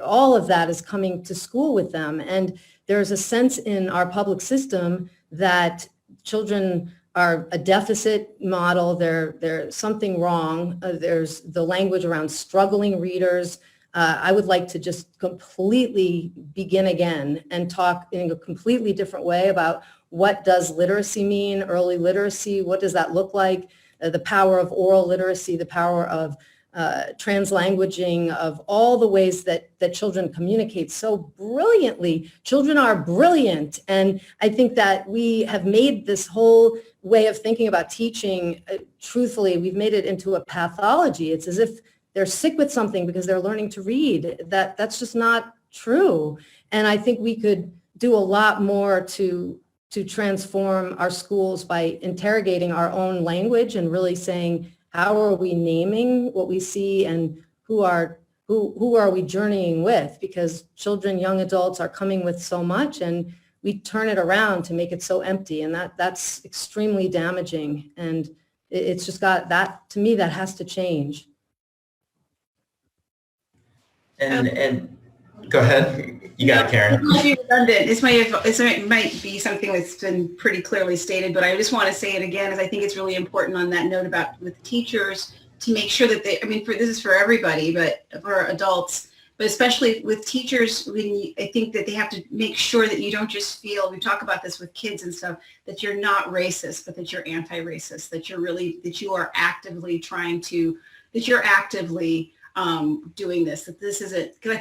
All of that is coming to school with them. And there's a sense in our public system that children are a deficit model. There's something wrong. There's the language around struggling readers. I would like to just completely begin again and talk in a completely different way about what does literacy mean, early literacy, what does that look like, the power of oral literacy, the power of translanguaging, of all the ways that children communicate so brilliantly. Children are brilliant. And I think that we have made this whole way of thinking about teaching, truthfully, we've made it into a pathology. It's as if they're sick with something because they're learning to read. That's just not true. And I think we could do a lot more to transform our schools by interrogating our own language and really saying, how are we naming what we see, and who are we journeying with? Because children, young adults are coming with so much, and we turn it around to make it so empty, and that's extremely damaging. And it's just got that, to me, that has to change. And go ahead. You got it, Karen. It might be redundant. It might be something that's been pretty clearly stated, but I just want to say it again, as I think it's really important on that note about with teachers to make sure that this is for everybody, but for adults, but especially with teachers, I think that they have to make sure that you don't just feel, we talk about this with kids and stuff, that you're not racist, but that you're anti-racist, that you are actively doing this, that this isn't, because I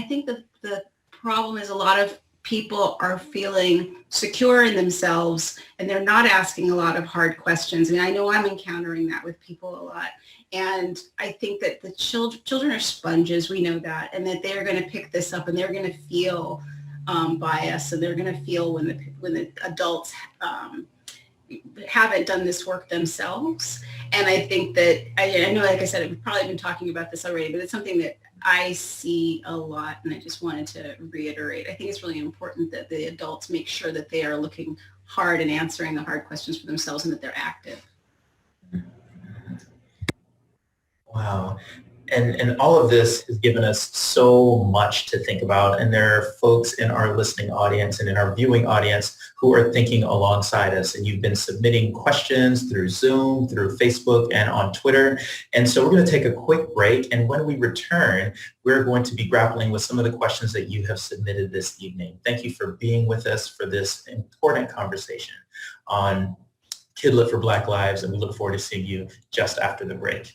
think the problem is a lot of people are feeling secure in themselves and they're not asking a lot of hard questions. I mean, I know I'm encountering that with people a lot. And I think that the children are sponges, we know that, and that they're going to pick this up and they're going to feel bias, and they're going to feel when the adults haven't done this work themselves. And I think that, I know, like I said, we've probably been talking about this already, but it's something that I see a lot, and I just wanted to reiterate. I think it's really important that the adults make sure that they are looking hard and answering the hard questions for themselves, and that they're active. Wow. And all of this has given us so much to think about. And there are folks in our listening audience and in our viewing audience who are thinking alongside us. And you've been submitting questions through Zoom, through Facebook, and on Twitter. And so we're going to take a quick break. And when we return, we're going to be grappling with some of the questions that you have submitted this evening. Thank you for being with us for this important conversation on Kidlit for Black Lives. And we look forward to seeing you just after the break.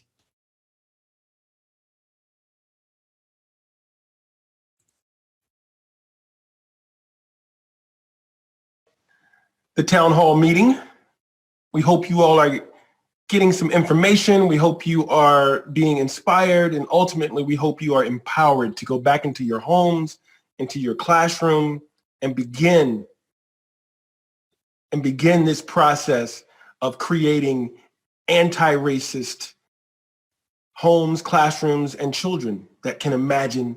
The town hall meeting. We hope you all are getting some information. We hope you are being inspired, and ultimately we hope you are empowered to go back into your homes, into your classroom, and begin this process of creating anti-racist homes, classrooms, and children that can imagine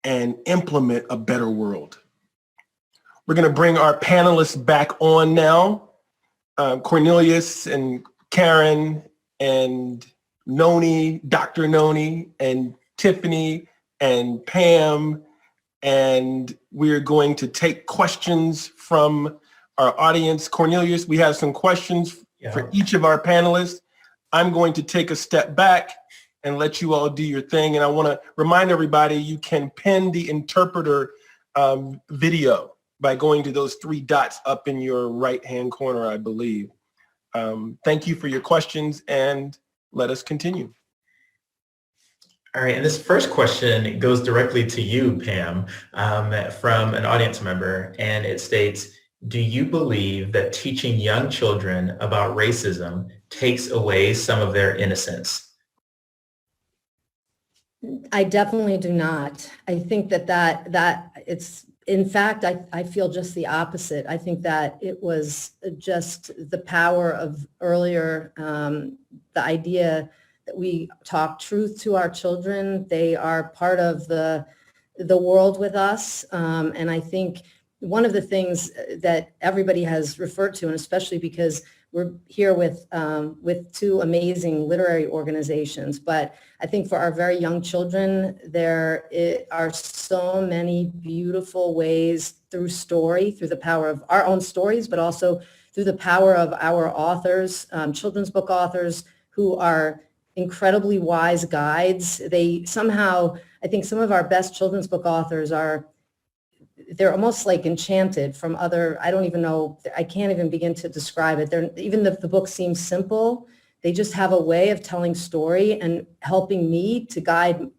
and implement a better world. We're going to bring our panelists back on now. Cornelius and Karen and Noni, Dr. Noni and Tiffany and Pam. And we're going to take questions from our audience. Cornelius, we have some questions for each of our panelists. I'm going to take a step back and let you all do your thing. And I want to remind everybody, you can pin the interpreter video by going to those three dots up in your right-hand corner, I believe. Thank you for your questions, and let us continue. All right, and this first question goes directly to you, Pam, from an audience member, and it states, do you believe that teaching young children about racism takes away some of their innocence? I definitely do not. I think that it's, in fact, I feel just the opposite. I think that it was just the power of earlier, the idea that we talk truth to our children. They are part of the world with us. And I think one of the things that everybody has referred to, and especially because we're here with two amazing literary organizations, but I think for our very young children, there are so many beautiful ways through story, through the power of our own stories, but also through the power of our authors, children's book authors who are incredibly wise guides. They somehow, I think some of our best children's book authors they're almost like enchanted from other, I don't even know, I can't even begin to describe it. Even if the book seems simple, they just have a way of telling story and helping me to guide,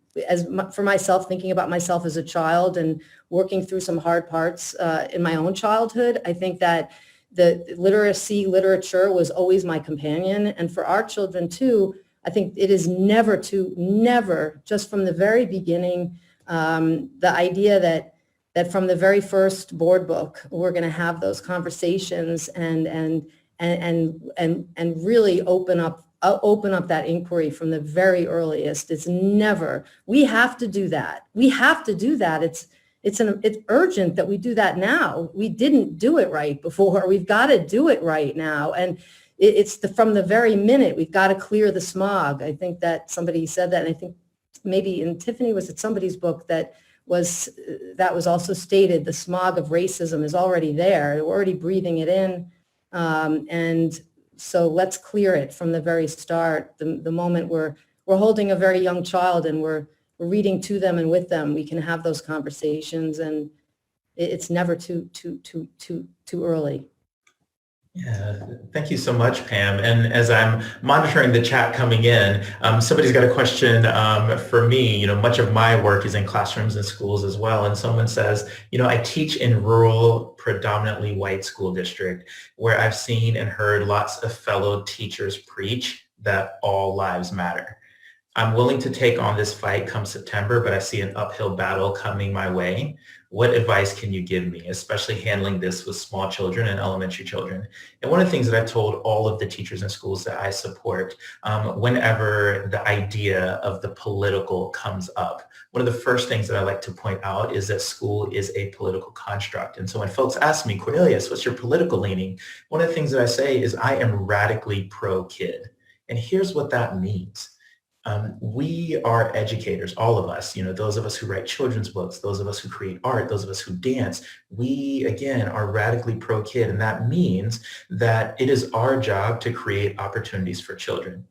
for myself, thinking about myself as a child and working through some hard parts in my own childhood. I think that the literature was always my companion. And for our children too, I think it is never, just from the very beginning, the idea that from the very first board book, we're going to have those conversations and really open up that inquiry from the very earliest. It's never, we have to do that. It's urgent that we do that now. We didn't do it right before. We've got to do it right now. And from the very minute, we've got to clear the smog. I think that somebody said that, and I think maybe in Tiffany, was it somebody's book that was also stated, the smog of racism is already there. We're already breathing it in. And so let's clear it from the very start. The moment we're holding a very young child and we're reading to them and with them, we can have those conversations, and it's never too early. Yeah, thank you so much, Pam. And as I'm monitoring the chat coming in, somebody's got a question for me. You know, much of my work is in classrooms and schools as well. And someone says, you know, I teach in rural, predominantly white school district where I've seen and heard lots of fellow teachers preach that all lives matter. I'm willing to take on this fight come September, but I see an uphill battle coming my way. What advice can you give me, especially handling this with small children and elementary children? And one of the things that I've told all of the teachers in schools that I support, whenever the idea of the political comes up, one of the first things that I like to point out is that school is a political construct. And so when folks ask me, Cornelius, what's your political leaning? One of the things that I say is I am radically pro-kid. And here's what that means. We are educators, all of us, you know, those of us who write children's books, those of us who create art, those of us who dance, we, again, are radically pro-kid. And that means that it is our job to create opportunities for children.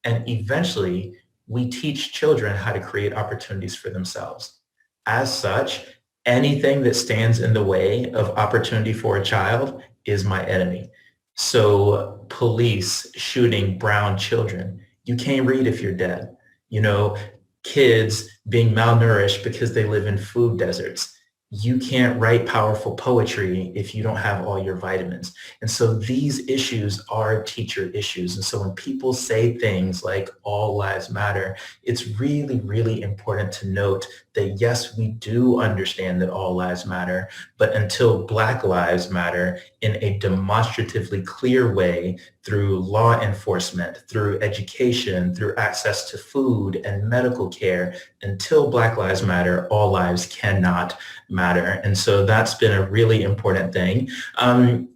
And eventually, we teach children how to create opportunities for themselves. As such, anything that stands in the way of opportunity for a child is my enemy. So police shooting brown children, you can't read if you're dead. You know, kids being malnourished because they live in food deserts. You can't write powerful poetry if you don't have all your vitamins. And so these issues are teacher issues. And so when people say things like all lives matter, it's really, really important to note that yes, we do understand that all lives matter, but until Black lives matter in a demonstratively clear way through law enforcement, through education, through access to food and medical care, until Black lives matter, all lives cannot matter. And so that's been a really important thing. And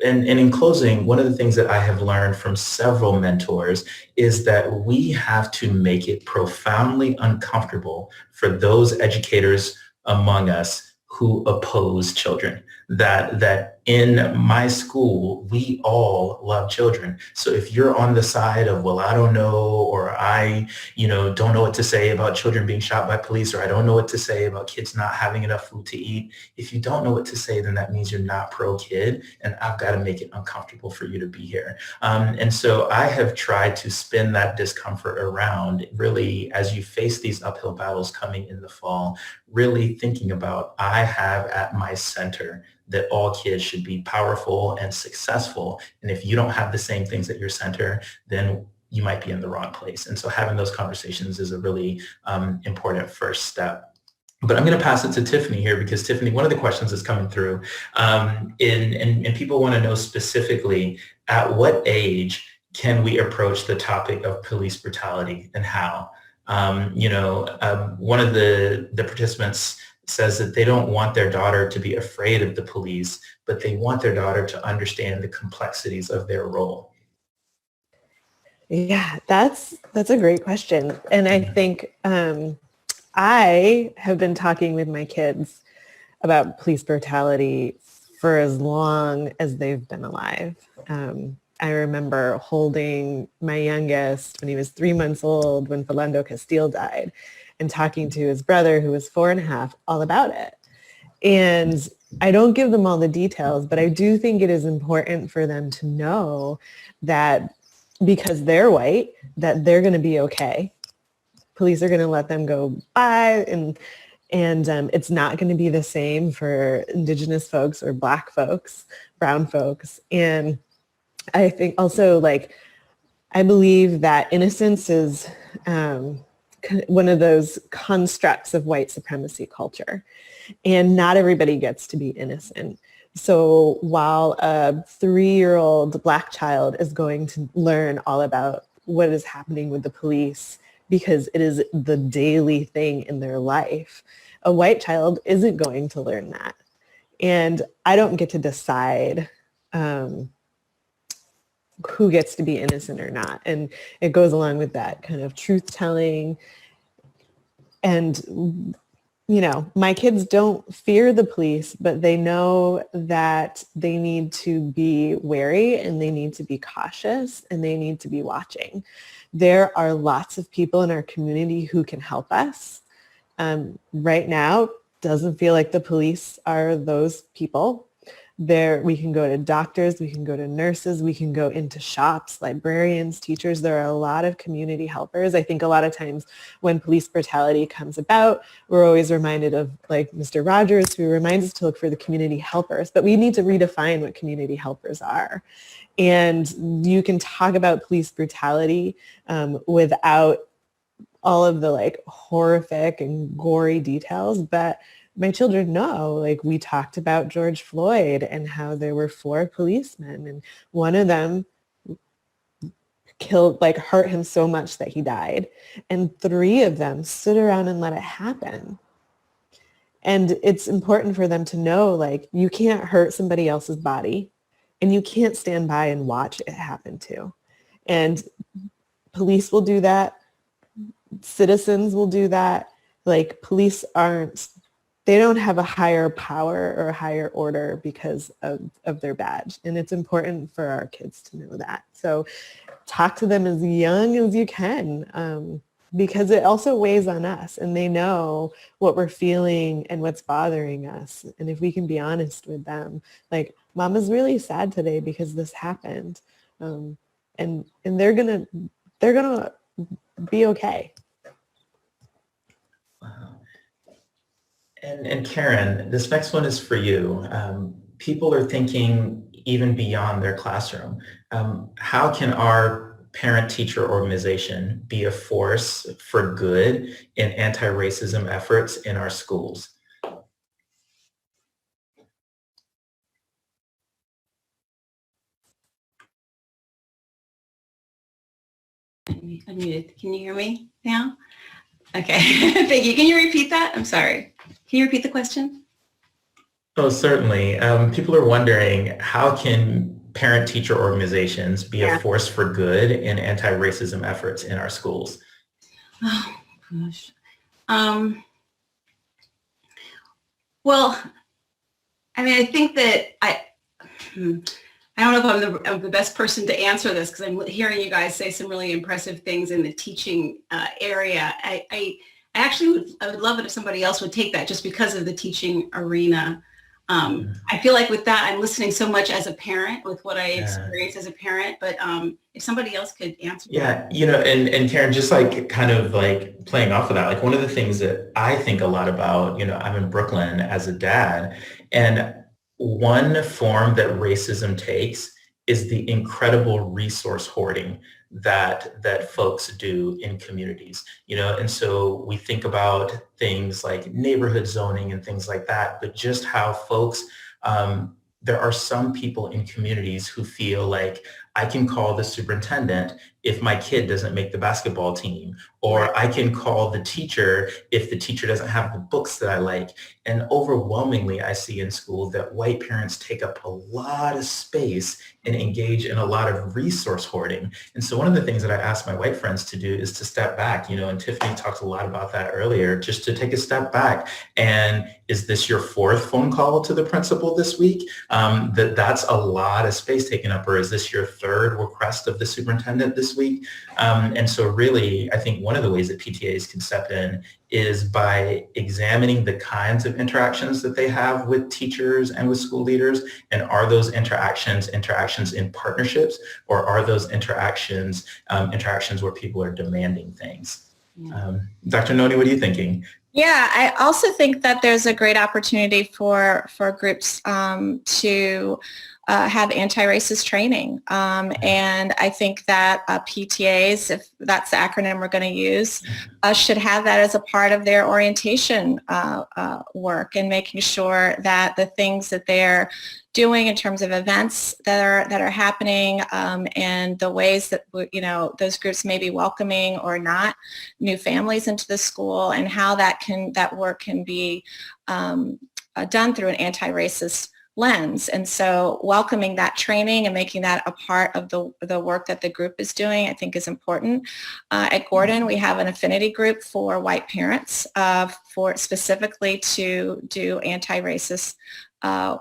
in closing, one of the things that I have learned from several mentors is that we have to make it profoundly uncomfortable for those educators among us who oppose children. That in my school, we all love children. So if you're on the side of, well, I don't know, or I, don't know what to say about children being shot by police, or I don't know what to say about kids not having enough food to eat. If you don't know what to say, then that means you're not pro-kid, and I've got to make it uncomfortable for you to be here. And so I have tried to spin that discomfort around, really, as you face these uphill battles coming in the fall, really thinking about, I have at my center that all kids should be powerful and successful. And if you don't have the same things at your center, then you might be in the wrong place. And so having those conversations is a really important first step. But I'm going to pass it to Tiffany here, because Tiffany, one of the questions that's coming through, and people want to know specifically, at what age can we approach the topic of police brutality and how? One of the participants says that they don't want their daughter to be afraid of the police, but they want their daughter to understand the complexities of their role. Yeah, that's a great question. And I think I have been talking with my kids about police brutality for as long as they've been alive. I remember holding my youngest when he was 3 months old when Philando Castile died, and talking to his brother, who was 4.5, all about it. And I don't give them all the details, but I do think it is important for them to know that because they're white, that they're going to be okay. Police are going to let them go by, and it's not going to be the same for Indigenous folks or Black folks, brown folks. And I think also, I believe that innocence is one of those constructs of white supremacy culture, and not everybody gets to be innocent. So while a 3-year-old Black child is going to learn all about what is happening with the police because it is the daily thing in their life, a white child isn't going to learn that. And I don't get to decide who gets to be innocent or not. And it goes along with that kind of truth telling. And you know, my kids don't fear the police, but they know that they need to be wary and they need to be cautious and they need to be watching. There are lots of people in our community who can help us. Right now, doesn't feel like the police are those people. We can go to doctors, we can go to nurses, we can go into shops, librarians, teachers. There are a lot of community helpers. I think a lot of times when police brutality comes about, we're always reminded of like Mr. Rogers, who reminds us to look for the community helpers, but we need to redefine what community helpers are. And you can talk about police brutality without all of the like horrific and gory details, but my children know, like we talked about George Floyd and how there were 4 policemen and one of them hurt him so much that he died. And 3 of them stood around and let it happen. And it's important for them to know, like, you can't hurt somebody else's body and you can't stand by and watch it happen too. And police will do that. Citizens will do that. Like police they don't have a higher power or a higher order because of their badge. And it's important for our kids to know that. So talk to them as young as you can because it also weighs on us and they know what we're feeling and what's bothering us. And if we can be honest with them, like Mama's really sad today because this happened. And they're gonna be okay. Wow. And Karen, this next one is for you. People are thinking even beyond their classroom. How can our parent-teacher organization be a force for good in anti-racism efforts in our schools? Unmuted. Can you hear me now? Okay, thank you. Can you repeat that? I'm sorry. Can you repeat the question? Oh, certainly. People are wondering, how can parent-teacher organizations be a force for good in anti-racism efforts in our schools? Oh, gosh. Well, I mean, I think that I don't know if I'm the best person to answer this because I'm hearing you guys say some really impressive things in the teaching area. I would love it if somebody else would take that just because of the teaching arena. I feel like with that, I'm listening so much as a parent with what I experience as a parent, but if somebody else could answer. Yeah, you know, and Karen, just like kind of like playing off of that, like one of the things that I think a lot about, you know, I'm in Brooklyn as a dad, and one form that racism takes is the incredible resource hoarding that folks do in communities, you know, and so we think about things like neighborhood zoning and things like that, but just how folks, there are some people in communities who feel like I can call the superintendent if my kid doesn't make the basketball team, or I can call the teacher if the teacher doesn't have the books that I like. And overwhelmingly, I see in school that white parents take up a lot of space and engage in a lot of resource hoarding. And so one of the things that I ask my white friends to do is to step back, you know, and Tiffany talked a lot about that earlier, just to take a step back. And is this your 4th phone call to the principal this week? That's a lot of space taken up, or is this your 3rd request of the superintendent this week? And so really, I think one of the ways that PTAs can step in is by examining the kinds of interactions that they have with teachers and with school leaders. And are those interactions in partnerships, or are those interactions where people are demanding things? Dr. Noni, what are you thinking? Yeah, I also think that there's a great opportunity for groups to have anti-racist training. And I think that PTAs, if that's the acronym we're going to use, should have that as a part of their orientation work, and making sure that the things that they're doing in terms of events that are happening, and the ways that, you know, those groups may be welcoming or not new families into the school, and how that work can be done through an anti-racist lens. And so welcoming that training and making that a part of the work that the group is doing, I think is important. At Gordon, we have an affinity group for white parents for specifically to do anti-racist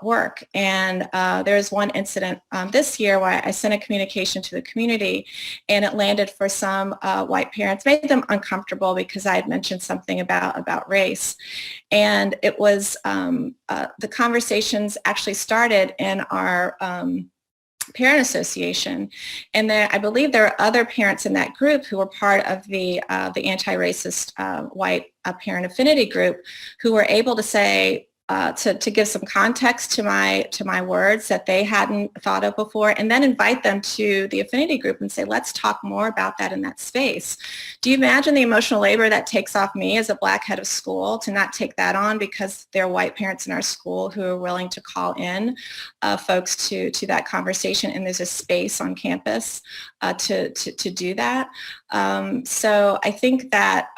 work. And there's one incident this year where I sent a communication to the community, and it landed for some white parents, made them uncomfortable because I had mentioned something about race. And it was, the conversations actually started in our parent association. And there, I believe there are other parents in that group who were part of the anti-racist white parent affinity group who were able to say, to give some context to my words that they hadn't thought of before, and then invite them to the affinity group and say, let's talk more about that in that space. Do you imagine the emotional labor that takes off me as a Black head of school to not take that on because there are white parents in our school who are willing to call in folks to that conversation, and there's a space on campus to do that. So I think that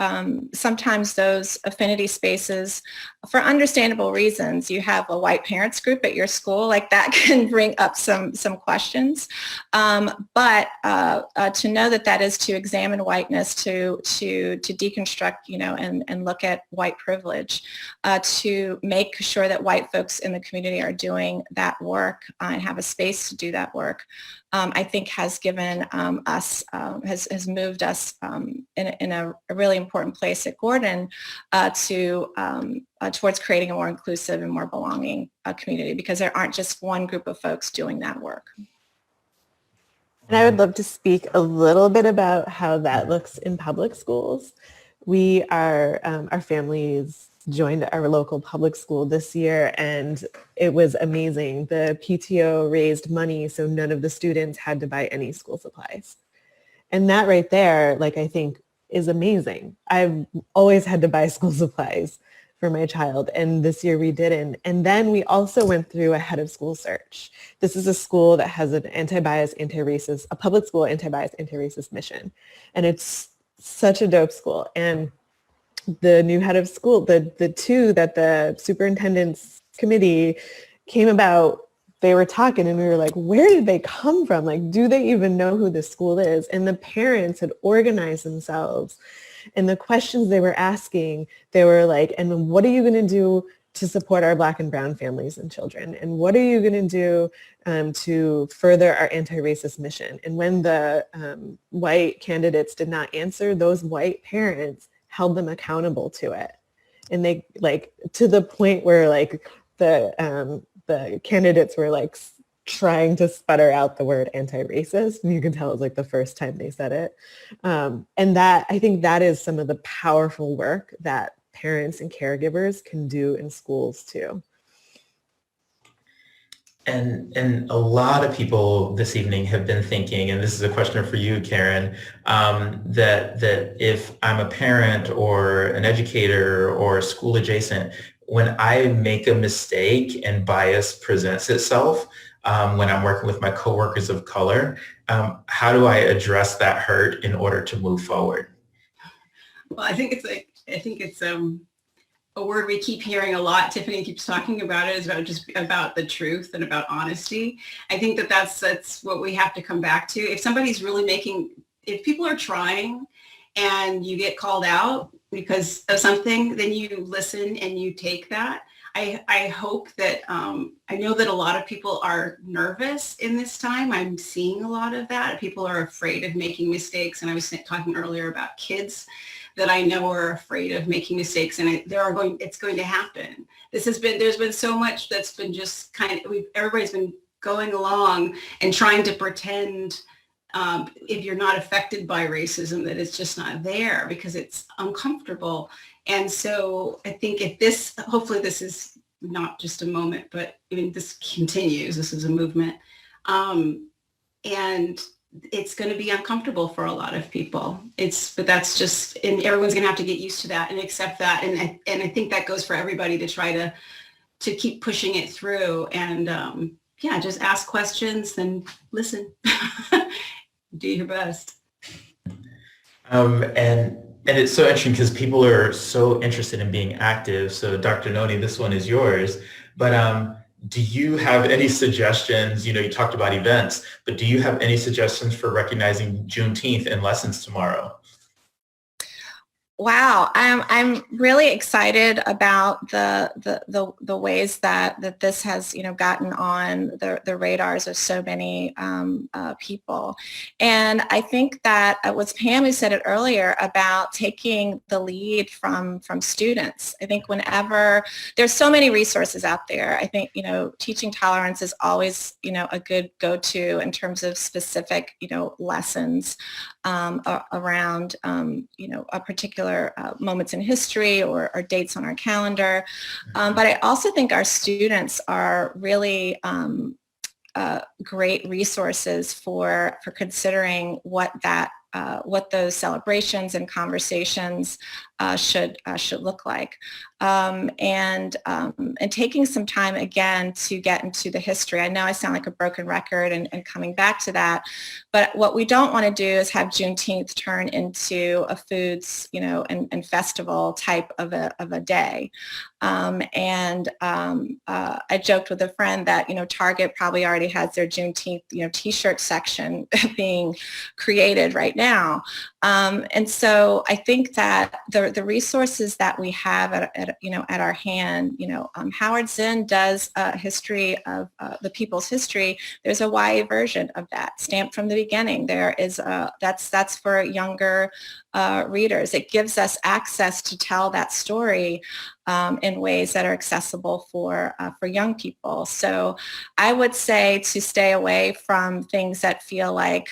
sometimes those affinity spaces, for understandable reasons, you have a white parents group at your school, like that can bring up some questions. But to know that is to examine whiteness, to deconstruct, and look at white privilege, to make sure that white folks in the community are doing that work and have a space to do that work, I think has given us, has moved us in a really important place at Gordon towards creating a more inclusive and more belonging community, because there aren't just one group of folks doing that work. And I would love to speak a little bit about how that looks in public schools. We are, our families joined our local public school this year, and it was amazing. The PTO raised money so none of the students had to buy any school supplies. And that right there, I think is amazing. I've always had to buy school supplies for my child, and this year we didn't. And then we also went through a head of school search. This is a school that has an anti-bias, anti-racist, a public school anti-bias, anti-racist mission. And it's such a dope school. And the new head of school, the two that the superintendent's committee came about, they were talking and we were like, where did they come from? Do they even know who this school is? And the parents had organized themselves, and the questions they were asking, they were like, and what are you going to do to support our Black and brown families and children? And what are you going to do to further our anti-racist mission? And when the white candidates did not answer, those white parents held them accountable to it. And they to the point where the candidates were trying to sputter out the word anti-racist. And you can tell it was the first time they said it. And that, I think that is some of the powerful work that parents and caregivers can do in schools too. And a lot of people this evening have been thinking, and this is a question for you, Karen, that if I'm a parent or an educator or school adjacent, when I make a mistake and bias presents itself, when I'm working with my coworkers of color, how do I address that hurt in order to move forward? Well, I think it's a word we keep hearing a lot. Tiffany keeps talking about it, is about the truth and about honesty. I think that's what we have to come back to. If somebody's really if people are trying and you get called out because of something, then you listen and you take that. I hope that, I know that a lot of people are nervous in this time. I'm seeing a lot of that. People are afraid of making mistakes. And I was talking earlier about kids that I know are afraid of making mistakes, and it's going to happen. There's been so much that's been just everybody's been going along and trying to pretend if you're not affected by racism, that it's just not there because it's uncomfortable. And so I think hopefully this is not just a moment, but this continues, this is a movement. And it's going to be uncomfortable for a lot of people. But that's just, and everyone's going to have to get used to that and accept that. And I think that goes for everybody to try to keep pushing it through, and just ask questions and listen. Do your best. And it's so interesting because people are so interested in being active. So Dr. Noni, this one is yours. But Do you have any suggestions? You talked about events, but do you have any suggestions for recognizing Juneteenth in lessons tomorrow? Wow, I'm really excited about the ways that this has gotten on the radars of so many people, and I think that it was Pam who said it earlier about taking the lead from students. I think whenever there's so many resources out there, I think teaching tolerance is always a good go-to in terms of specific lessons around a particular moments in history or dates on our calendar. But I also think our students are really great resources for considering what those celebrations and conversations should look like, and taking some time again to get into the history. I know I sound like a broken record and coming back to that, but what we don't want to do is have Juneteenth turn into a foods and festival type of a day. I joked with a friend that Target probably already has their Juneteenth T-shirt section being created right now, and so I think that the resources that we have at our hand, Howard Zinn does a history of the people's history. There's a YA version of that, stamped from the beginning. There is that's for younger readers. It gives us access to tell that story in ways that are accessible for young people. So I would say to stay away from things that feel like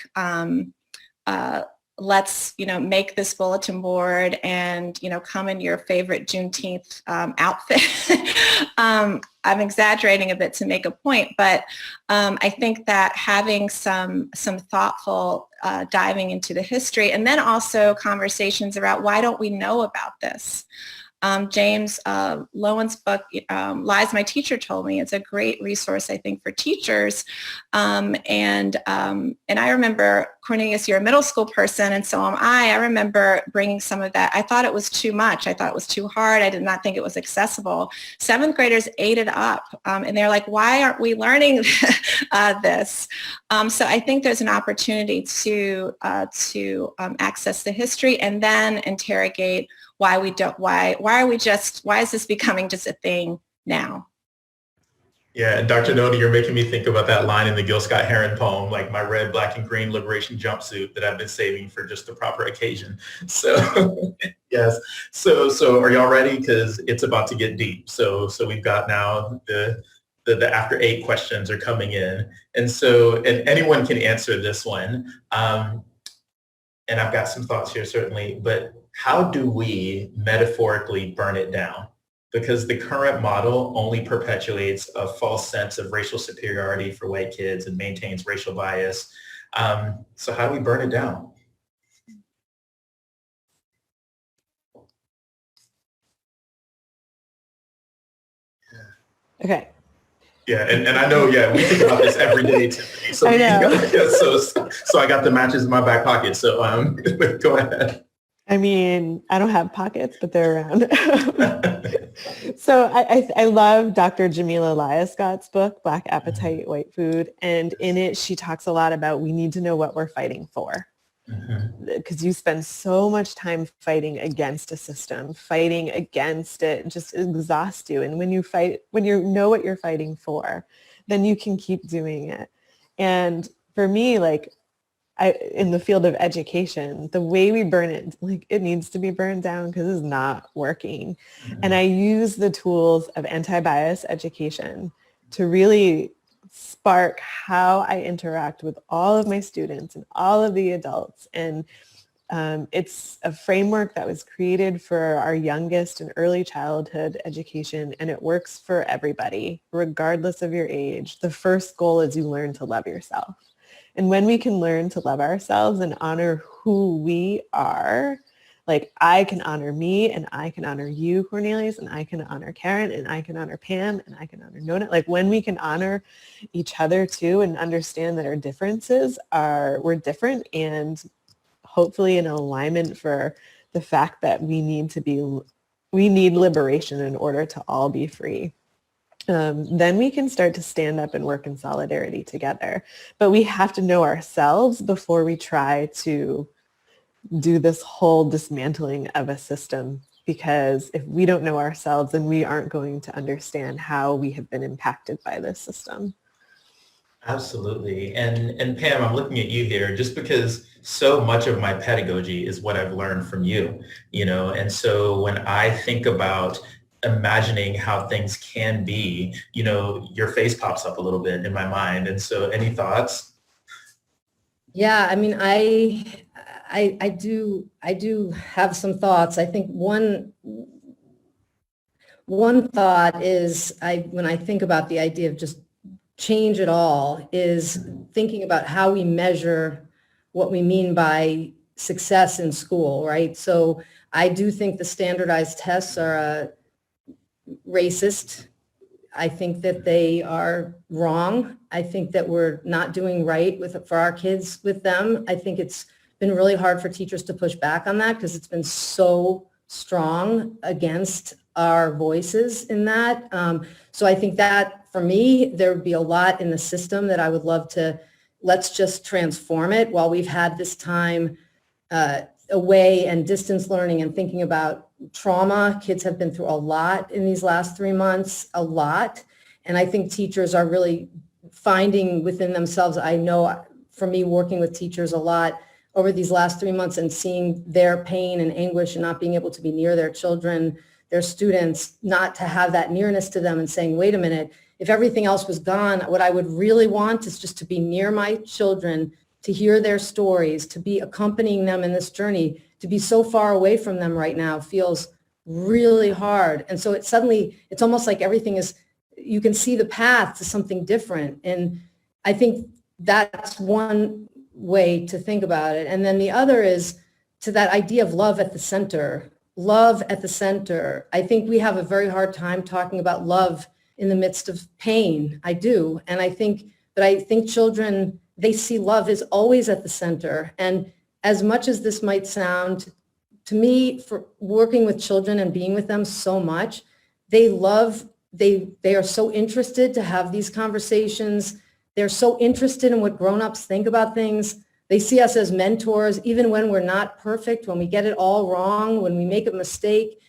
let's make this bulletin board and come in your favorite Juneteenth outfit. I'm exaggerating a bit to make a point, but I think that having some thoughtful diving into the history, and then also conversations about why don't we know about this. James Lowen's book, Lies My Teacher Told Me, it's a great resource, I think, for teachers. And I remember, Cornelius, you're a middle school person, and so am I. I remember bringing some of that. I thought it was too much. I thought it was too hard. I did not think it was accessible. 7th graders ate it up, and they're like, why aren't we learning this? So I think there's an opportunity to access the history and then interrogate why is this becoming just a thing now? Yeah, and Dr. Noni, you're making me think about that line in the Gil Scott-Heron poem, like my red, black, and green liberation jumpsuit that I've been saving for just the proper occasion. So yes, so are y'all ready? Because it's about to get deep. So we've got now the after 8 questions are coming in, and anyone can answer this one. And I've got some thoughts here certainly, but how do we metaphorically burn it down? Because the current model only perpetuates a false sense of racial superiority for white kids and maintains racial bias. So how do we burn it down? Okay. Yeah, and I know, we think about this every day, Tiffany. So I know. So I got the matches in my back pocket. So go ahead. I mean, I don't have pockets, but they're around. So I love Dr. Jamila Elias Scott's book, Black Appetite, White Food. And in it, she talks a lot about we need to know what we're fighting for. Because you spend so much time fighting against a system, fighting against it just exhausts you. And when you know what you're fighting for, then you can keep doing it. And for me, in the field of education, the way we burn it, it needs to be burned down because it's not working. And I use the tools of anti-bias education to really spark how I interact with all of my students and all of the adults. And it's a framework that was created for our youngest and early childhood education, and it works for everybody, regardless of your age. The first goal is you learn to love yourself. And when we can learn to love ourselves and honor who we are, I can honor me and I can honor you, Cornelius, and I can honor Karen and I can honor Pam and I can honor Nona. When we can honor each other too and understand that our differences we're different and hopefully in alignment for the fact that we need liberation in order to all be free. then we can start to stand up and work in solidarity together. But we have to know ourselves before we try to do this whole dismantling of a system, because if we don't know ourselves, then we aren't going to understand how we have been impacted by this system. Absolutely. And Pam, I'm looking at you here just because so much of my pedagogy is what I've learned from you, and so when I think about imagining how things can be, your face pops up a little bit in my mind. And so any thoughts? Yeah, I mean, I do have some thoughts. I think one thought is when I think about the idea of just change it all, is thinking about how we measure what we mean by success in school, right? So I do think the standardized tests are racist. I think that they are wrong. I think that we're not doing right for our kids with them. I think it's been really hard for teachers to push back on that because it's been so strong against our voices in that. So I think that for me, there would be a lot in the system that I would love to, let's just transform it while we've had this time away and distance learning and thinking about trauma. Kids have been through a lot in these last 3 months, a lot. And I think teachers are really finding within themselves, I know for me working with teachers a lot over these last 3 months and seeing their pain and anguish and not being able to be near their children, their students, not to have that nearness to them and saying, wait a minute, if everything else was gone, what I would really want is just to be near my children, to hear their stories, to be accompanying them in this journey. To be so far away from them right now feels really hard. And so it's almost like everything is, you can see the path to something different. And I think that's one way to think about it. And then the other is to that idea of love at the center. Love at the center. I think we have a very hard time talking about love in the midst of pain. I do. And I think children, they see love is always at the center. And as much as this might sound, to me, for working with children and being with them so much, they are so interested to have these conversations. They're so interested in what grown-ups think about things. They see us as mentors, even when we're not perfect, when we get it all wrong, when we make a mistake.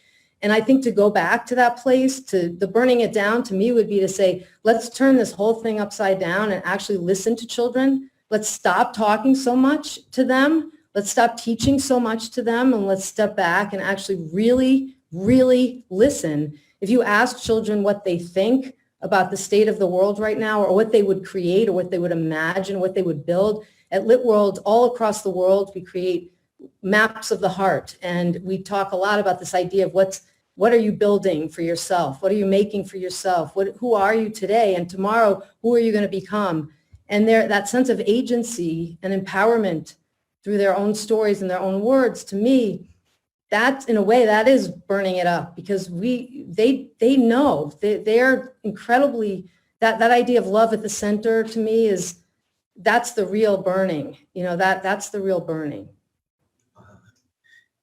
And I think to go back to that place, to the burning it down, to me would be to say, let's turn this whole thing upside down and actually listen to children. Let's stop talking so much to them. Let's stop teaching so much to them, and let's step back and actually really, really listen. If you ask children what they think about the state of the world right now, or what they would create, or what they would imagine, what they would build, at Lit World, all across the world, we create maps of the heart. And we talk a lot about this idea of what are you building for yourself? What are you making for yourself? Who are you today? And tomorrow, who are you going to become? And that sense of agency and empowerment through their own stories and their own words, to me, that in a way, that is burning it up, because they know they're incredibly, that idea of love at the center to me that's the real burning, that's the real burning.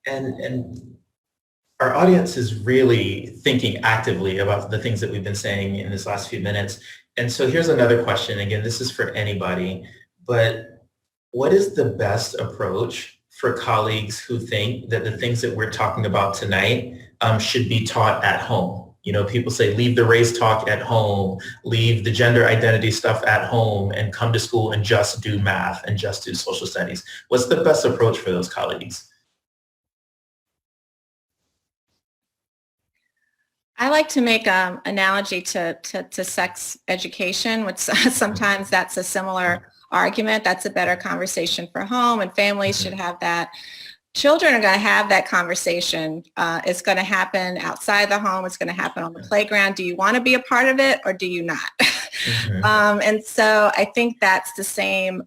And our audience is really thinking actively about the things that we've been saying in this last few minutes. And so here's another question. Again, this is for anybody, but what is the best approach for colleagues who think that the things that we're talking about tonight should be taught at home? People say, leave the race talk at home, leave the gender identity stuff at home, and come to school and just do math and just do social studies. What's the best approach for those colleagues? I like to make an analogy to sex education, which sometimes that's a similar argument. That's a better conversation for home, and families should have that. Children are going to have that conversation. It's going to happen outside the home. It's going to happen on the playground. Do you want to be a part of it, or do you not? Mm-hmm. And so I think that's the same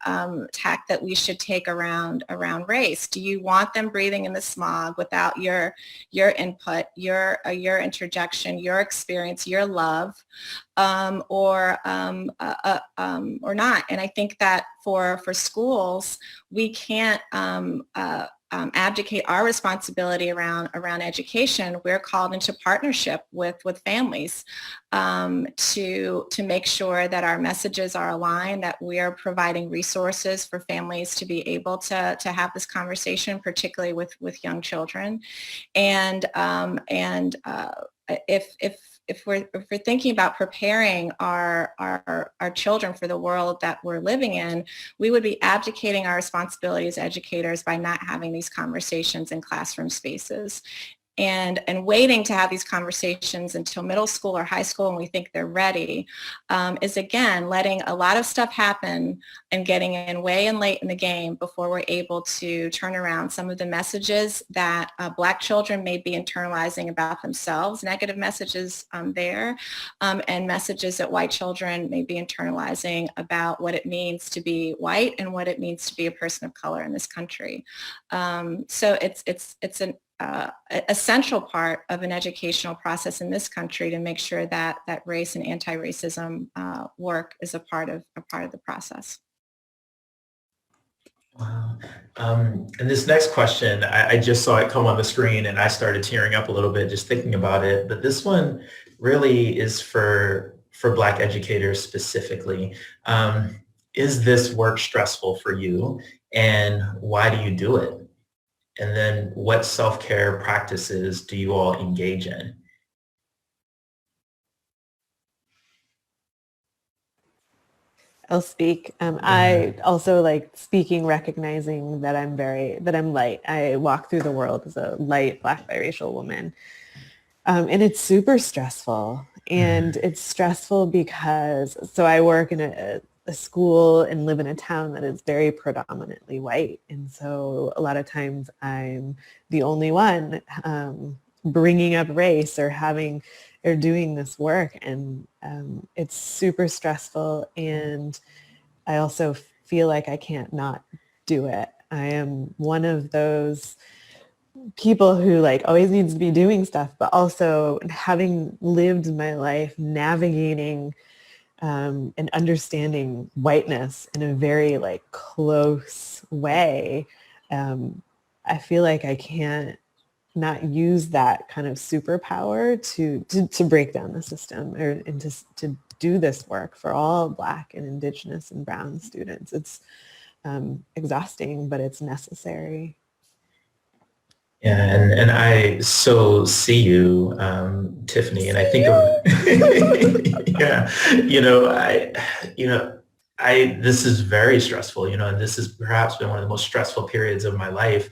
tack that we should take around race. Do you want them breathing in the smog without your input, your interjection, your experience, your love, or not? And I think that for schools, we can't abdicate our responsibility around education, we're called into partnership with families to make sure that our messages are aligned, that we are providing resources for families to be able to have this conversation, particularly with young children. And if we're thinking about preparing our children for the world that we're living in, we would be abdicating our responsibility as educators by not having these conversations in classroom spaces. And waiting to have these conversations until middle school or high school when we think they're ready is, again, letting a lot of stuff happen and getting in way and late in the game before we're able to turn around some of the messages that Black children may be internalizing about themselves, negative messages there, and messages that white children may be internalizing about what it means to be white and what it means to be a person of color in this country. So it's an essential part of an educational process in this country to make sure that race and anti-racism work is a part of the process. Wow. And this next question, I just saw it come on the screen and I started tearing up a little bit just thinking about it. But this one really is for Black educators specifically. Is this work stressful for you, and why do you do it? And then what self-care practices do you all engage in? I'll speak. I also like speaking, recognizing that I'm light. I walk through the world as a light Black biracial woman. And it's super stressful. And it's stressful because, so I work in a school and live in a town that is very predominantly white. And so a lot of times I'm the only one bringing up race or doing this work. And it's super stressful. And I also feel like I can't not do it. I am one of those people who like always needs to be doing stuff, but also having lived my life navigating and understanding whiteness in a very like close way, I feel like I can't not use that kind of superpower to break down the system and to do this work for all Black and Indigenous and Brown students. It's exhausting, but it's necessary. Yeah, and I so see you, Tiffany, and I think of, yeah, this is very stressful, and this has perhaps been one of the most stressful periods of my life.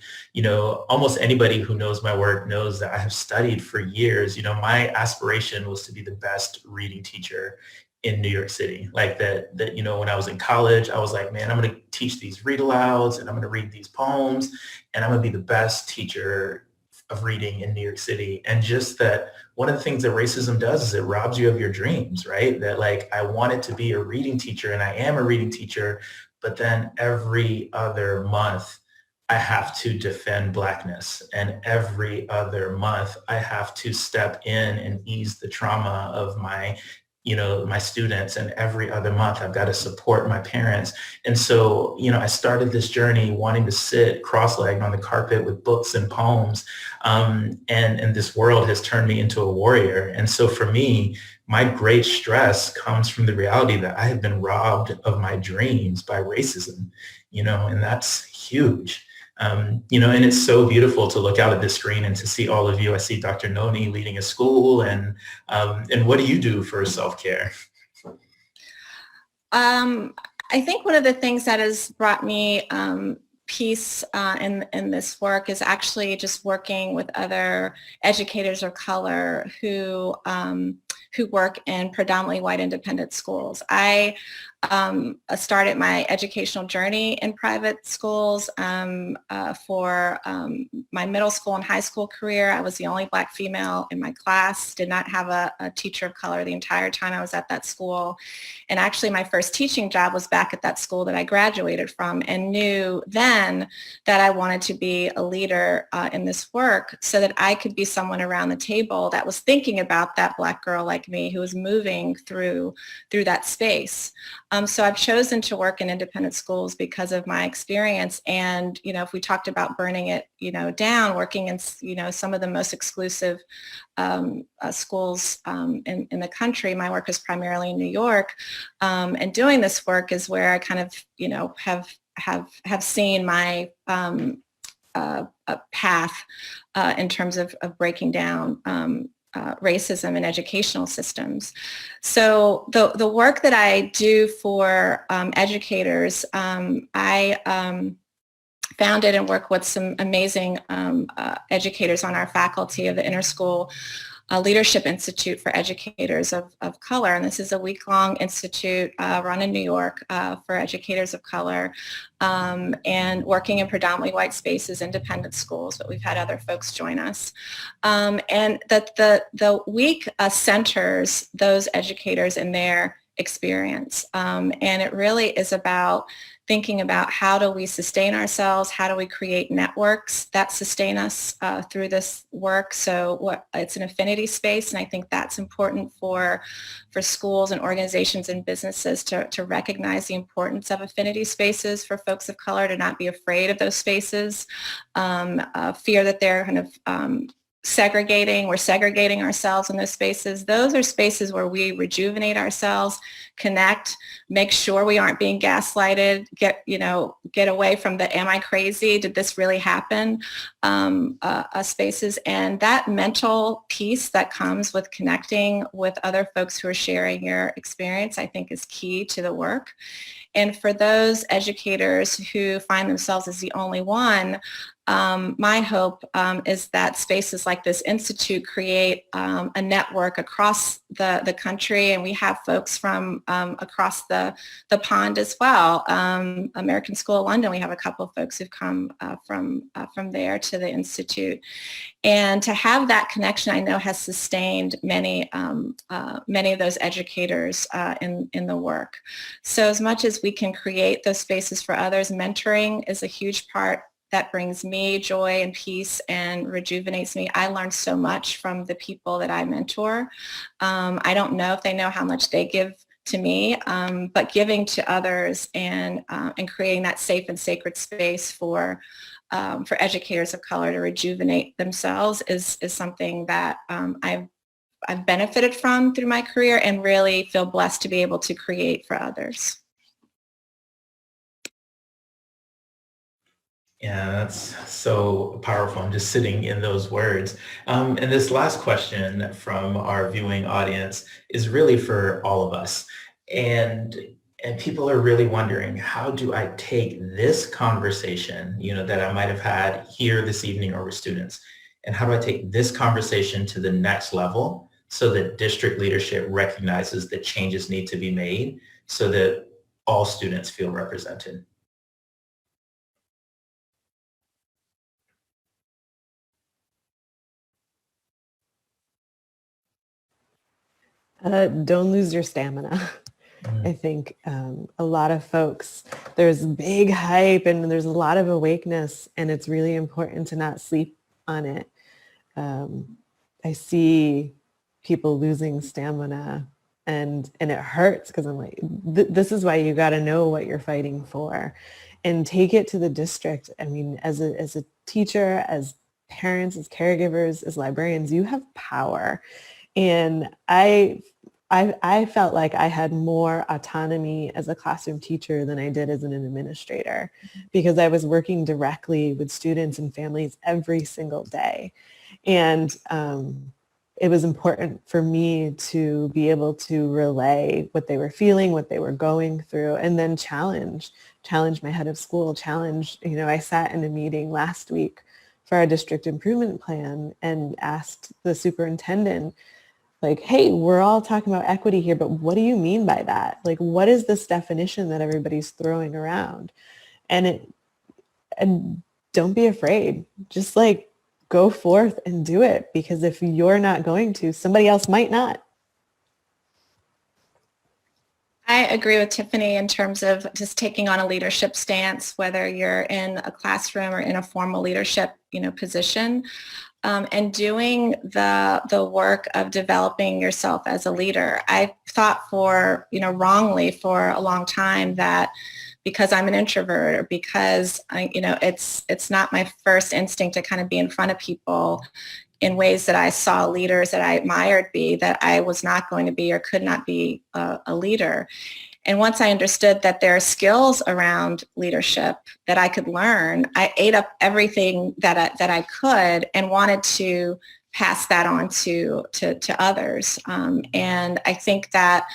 Almost anybody who knows my work knows that I have studied for years. My aspiration was to be the best reading teacher in New York City. Like that, when I was in college, I was like, man, I'm going to teach these read alouds and I'm going to read these poems and I'm going to be the best teacher of reading in New York City. And just that one of the things that racism does is it robs you of your dreams, right? That like, I wanted to be a reading teacher and I am a reading teacher, but then every other month I have to defend Blackness. And every other month I have to step in and ease the trauma of my students, and every other month I've got to support my parents. And so, I started this journey wanting to sit cross-legged on the carpet with books and poems. And this world has turned me into a warrior. And so for me, my great stress comes from the reality that I have been robbed of my dreams by racism, and that's huge. And it's so beautiful to look out at this screen and to see all of you. I see Dr. Noni leading a school, and what do you do for self-care? I think one of the things that has brought me peace in this work is actually just working with other educators of color who work in predominantly white independent schools. I started my educational journey in private schools for my middle school and high school career. I was the only Black female in my class, did not have a teacher of color the entire time I was at that school. And actually my first teaching job was back at that school that I graduated from, and knew then that I wanted to be a leader in this work so that I could be someone around the table that was thinking about that Black girl like me who was moving through that space. So I've chosen to work in independent schools because of my experience. And, if we talked about burning it, down, working in, some of the most exclusive schools in the country, my work is primarily in New York. And doing this work is where I kind of, have seen my path in terms of breaking down racism in educational systems. So the work that I do for educators, I founded and work with some amazing educators on our faculty of the Interschool Leadership Institute for Educators of Color. And this is a week-long institute run in New York for educators of color, and working in predominantly white spaces, independent schools, but we've had other folks join us. And that the week centers those educators and their experience. And it really is about thinking about how do we sustain ourselves, how do we create networks that sustain us through this work. So it's an affinity space, and I think that's important for schools and organizations and businesses to recognize the importance of affinity spaces for folks of color, to not be afraid of those spaces, fear that they're kind of we're segregating ourselves in those spaces. Those are spaces where we rejuvenate ourselves, connect, make sure we aren't being gaslighted, get away from the am I crazy, did this really happen spaces. And that mental piece that comes with connecting with other folks who are sharing your experience, I think is key to the work. And for those educators who find themselves as the only one, my hope is that spaces like this institute create a network across the country, and we have folks from across the pond as well. American School of London, we have a couple of folks who've come from there to the institute. And to have that connection, I know, has sustained many of those educators in the work. So as much as we can create those spaces for others, mentoring is a huge part that brings me joy and peace and rejuvenates me. I learn so much from the people that I mentor. I don't know if they know how much they give to me, but giving to others and creating that safe and sacred space for educators of color to rejuvenate themselves is something that I've benefited from through my career, and really feel blessed to be able to create for others. Yeah, that's so powerful. I'm just sitting in those words. And this last question from our viewing audience is really for all of us. And people are really wondering, how do I take this conversation, that I might have had here this evening or with students, and how do I take this conversation to the next level so that district leadership recognizes that changes need to be made so that all students feel represented? Don't lose your stamina. I think a lot of folks, there's big hype and there's a lot of awakeness, and it's really important to not sleep on it. I see people losing stamina, and it hurts, because I'm like, this is why you got to know what you're fighting for and take it to the district. I mean, as a teacher, as parents, as caregivers, as librarians, you have power. And I felt like I had more autonomy as a classroom teacher than I did as an administrator, because I was working directly with students and families every single day. And it was important for me to be able to relay what they were feeling, what they were going through, and then challenge my head of school, I sat in a meeting last week for our district improvement plan and asked the superintendent, like, hey, we're all talking about equity here, but what do you mean by that? Like, what is this definition that everybody's throwing around? And don't be afraid. Just go forth and do it, because if you're not going to, somebody else might not. I agree with Tiffany in terms of just taking on a leadership stance, whether you're in a classroom or in a formal leadership, position, and doing the work of developing yourself as a leader. I thought wrongly for a long time that because I'm an introvert or because it's not my first instinct to kind of be in front of people in ways that I saw leaders that I admired be, that I was not going to be or could not be a leader. And once I understood that there are skills around leadership that I could learn, I ate up everything that I could and wanted to pass that on to others. And I think that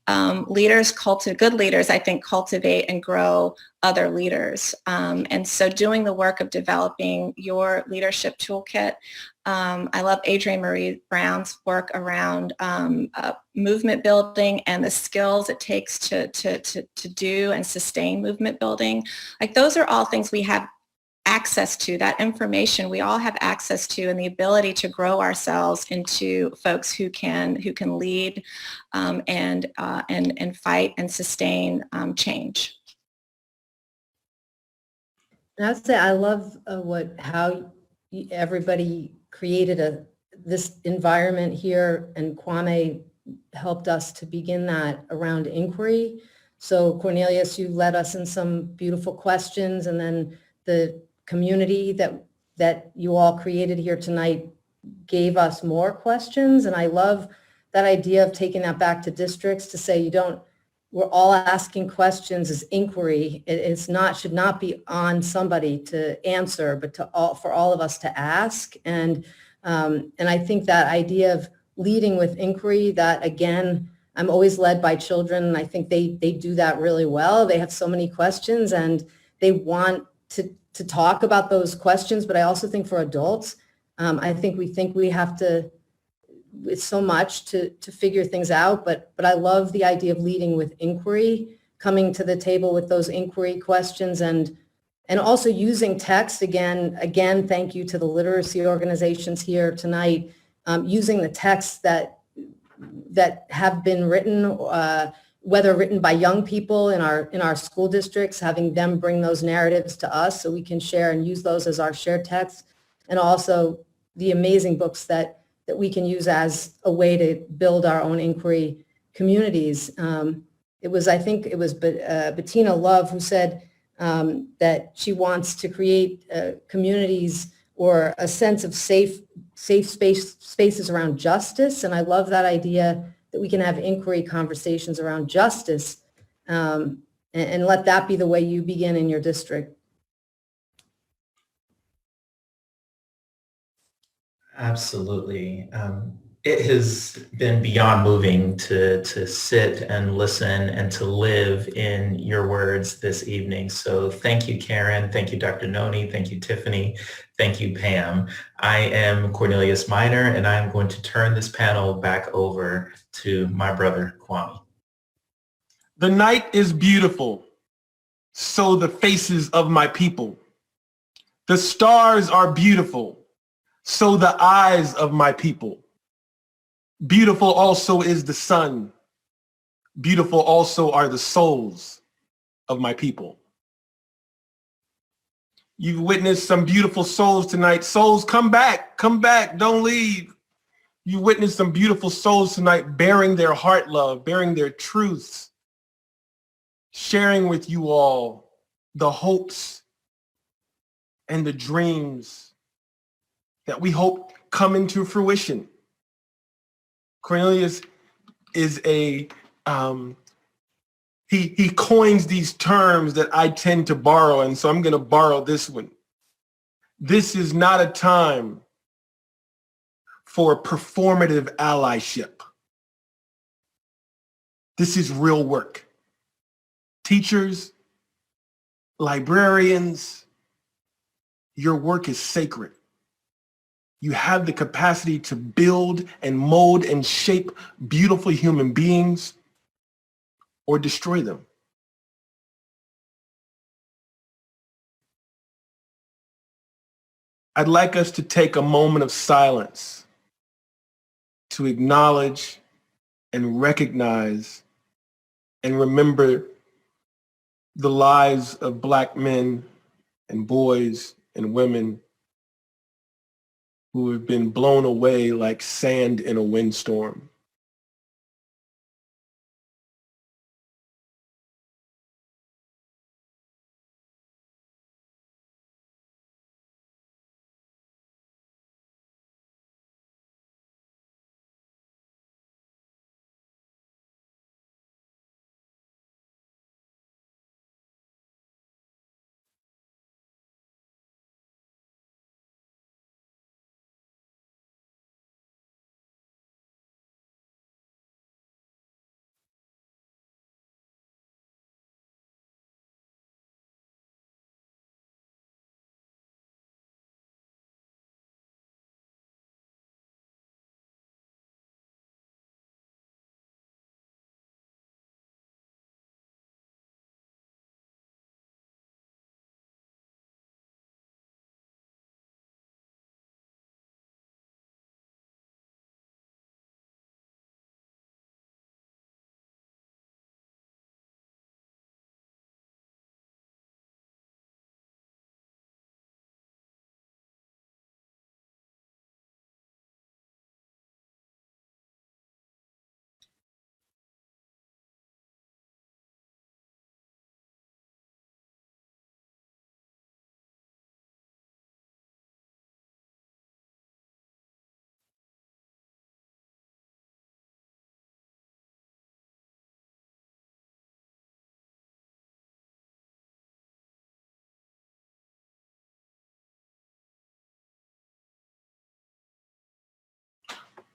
good leaders, I think, cultivate and grow other leaders. And so doing the work of developing your leadership toolkit. I love Adrienne Marie Brown's work around movement building and the skills it takes to do and sustain movement building. Like, those are all things we have access to. That information we all have access to, and the ability to grow ourselves into folks who can lead and fight and sustain change. And I would say I love how everybody created this environment here, and Kwame helped us to begin that around inquiry. So Cornelius, you led us in some beautiful questions, and then the community that you all created here tonight gave us more questions. And I love that idea of taking that back to districts to say we're all asking questions as inquiry. Should not be on somebody to answer, but for all of us to ask. And I think that idea of leading with inquiry, that again, I'm always led by children, and I think they do that really well. They have so many questions and they want to talk about those questions. But I also think for adults, I think we have to, it's so much to figure things out, but I love the idea of leading with inquiry, coming to the table with those inquiry questions, and also using text. Again, thank you to the literacy organizations here tonight, using the texts that have been written, whether written by young people in our school districts, having them bring those narratives to us so we can share and use those as our shared texts, and also the amazing books that we can use as a way to build our own inquiry communities. I think it was Bettina Love who said that she wants to create communities or a sense of safe spaces around justice. And I love that idea that we can have inquiry conversations around justice, and let that be the way you begin in your district. Absolutely. It has been beyond moving to sit and listen and to live in your words this evening. So thank you, Karen. Thank you, Dr. Noni. Thank you, Tiffany. Thank you, Pam. I am Cornelius Minor, and I'm going to turn this panel back over to my brother, Kwame. The night is beautiful, so the faces of my people. The stars are beautiful, so the eyes of my people. Beautiful also is the sun. Beautiful also are the souls of my people. You've witnessed some beautiful souls tonight. Souls, come back, don't leave. You witnessed some beautiful souls tonight bearing their heart love, bearing their truths, sharing with you all the hopes and the dreams that we hope come into fruition. Cornelius is he coins these terms that I tend to borrow, and so I'm going to borrow this one. This is not a time for performative allyship. This is real work. Teachers, librarians, your work is sacred. You have the capacity to build and mold and shape beautiful human beings or destroy them. I'd like us to take a moment of silence to acknowledge and recognize and remember the lives of Black men and boys and women who have been blown away like sand in a windstorm.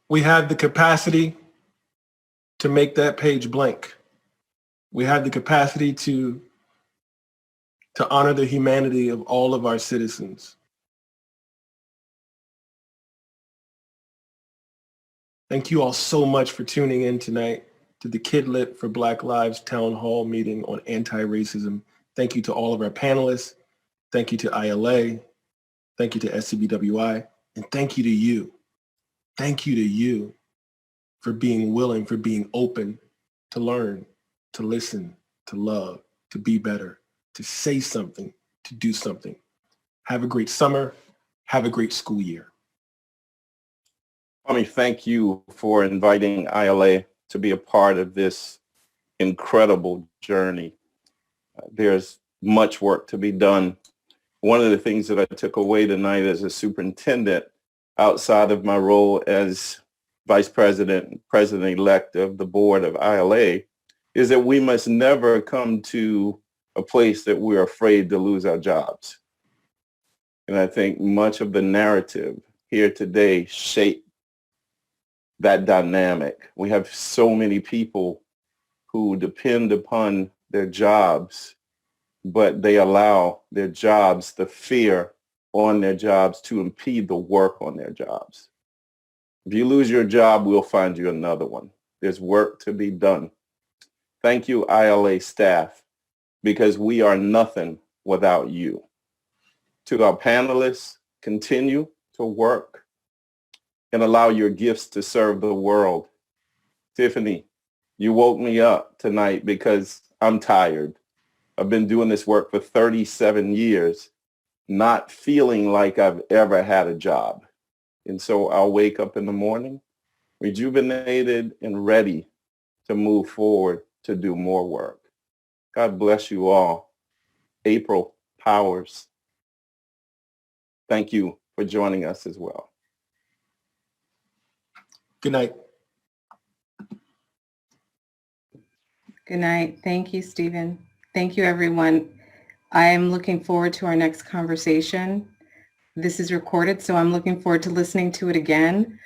We have the capacity to make that page blank. We have the capacity to honor the humanity of all of our citizens. Thank you all so much for tuning in tonight to the Kidlit for Black Lives Town Hall meeting on anti-racism. Thank you to all of our panelists. Thank you to ILA. Thank you to SCBWI. And thank you to you. Thank you to you for being willing, for being open to learn, to listen, to love, to be better, to say something, to do something. Have a great summer. Have a great school year. Kwame, thank you for inviting ILA to be a part of this incredible journey. There's much work to be done. One of the things that I took away tonight as a superintendent, outside of my role as vice president, president-elect of the board of ILA, is that we must never come to a place that we're afraid to lose our jobs. And I think much of the narrative here today shaped that dynamic. We have so many people who depend upon their jobs, but they allow their jobs, the fear on their jobs, to impede the work on their jobs. If you lose your job, we'll find you another one. There's work to be done. Thank you, ILA staff, because we are nothing without you. To our panelists, continue to work and allow your gifts to serve the world. Tiffany, you woke me up tonight because I'm tired. I've been doing this work for 37 years, not feeling like I've ever had a job. And so I'll wake up in the morning rejuvenated and ready to move forward to do more work. God bless you all. April Powers, thank you for joining us as well. Good night. Good night. Thank you, Stephen. Thank you, everyone. I am looking forward to our next conversation. This is recorded, so I'm looking forward to listening to it again.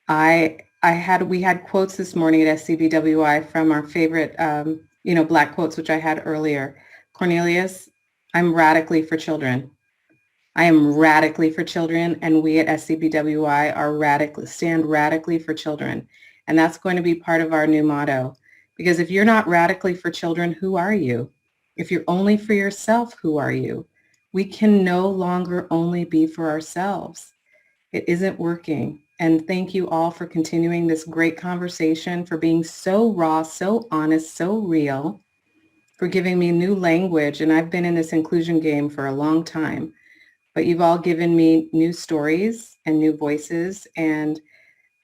We had quotes this morning at SCBWI from our favorite, Black quotes, which I had earlier. Cornelius, I'm radically for children. I am radically for children, and we at SCBWI stand radically for children. And that's going to be part of our new motto. Because if you're not radically for children, who are you? If you're only for yourself, who are you? We can no longer only be for ourselves. It isn't working. And thank you all for continuing this great conversation, for being so raw, so honest, so real, for giving me new language. And I've been in this inclusion game for a long time, but you've all given me new stories and new voices. And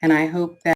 I hope that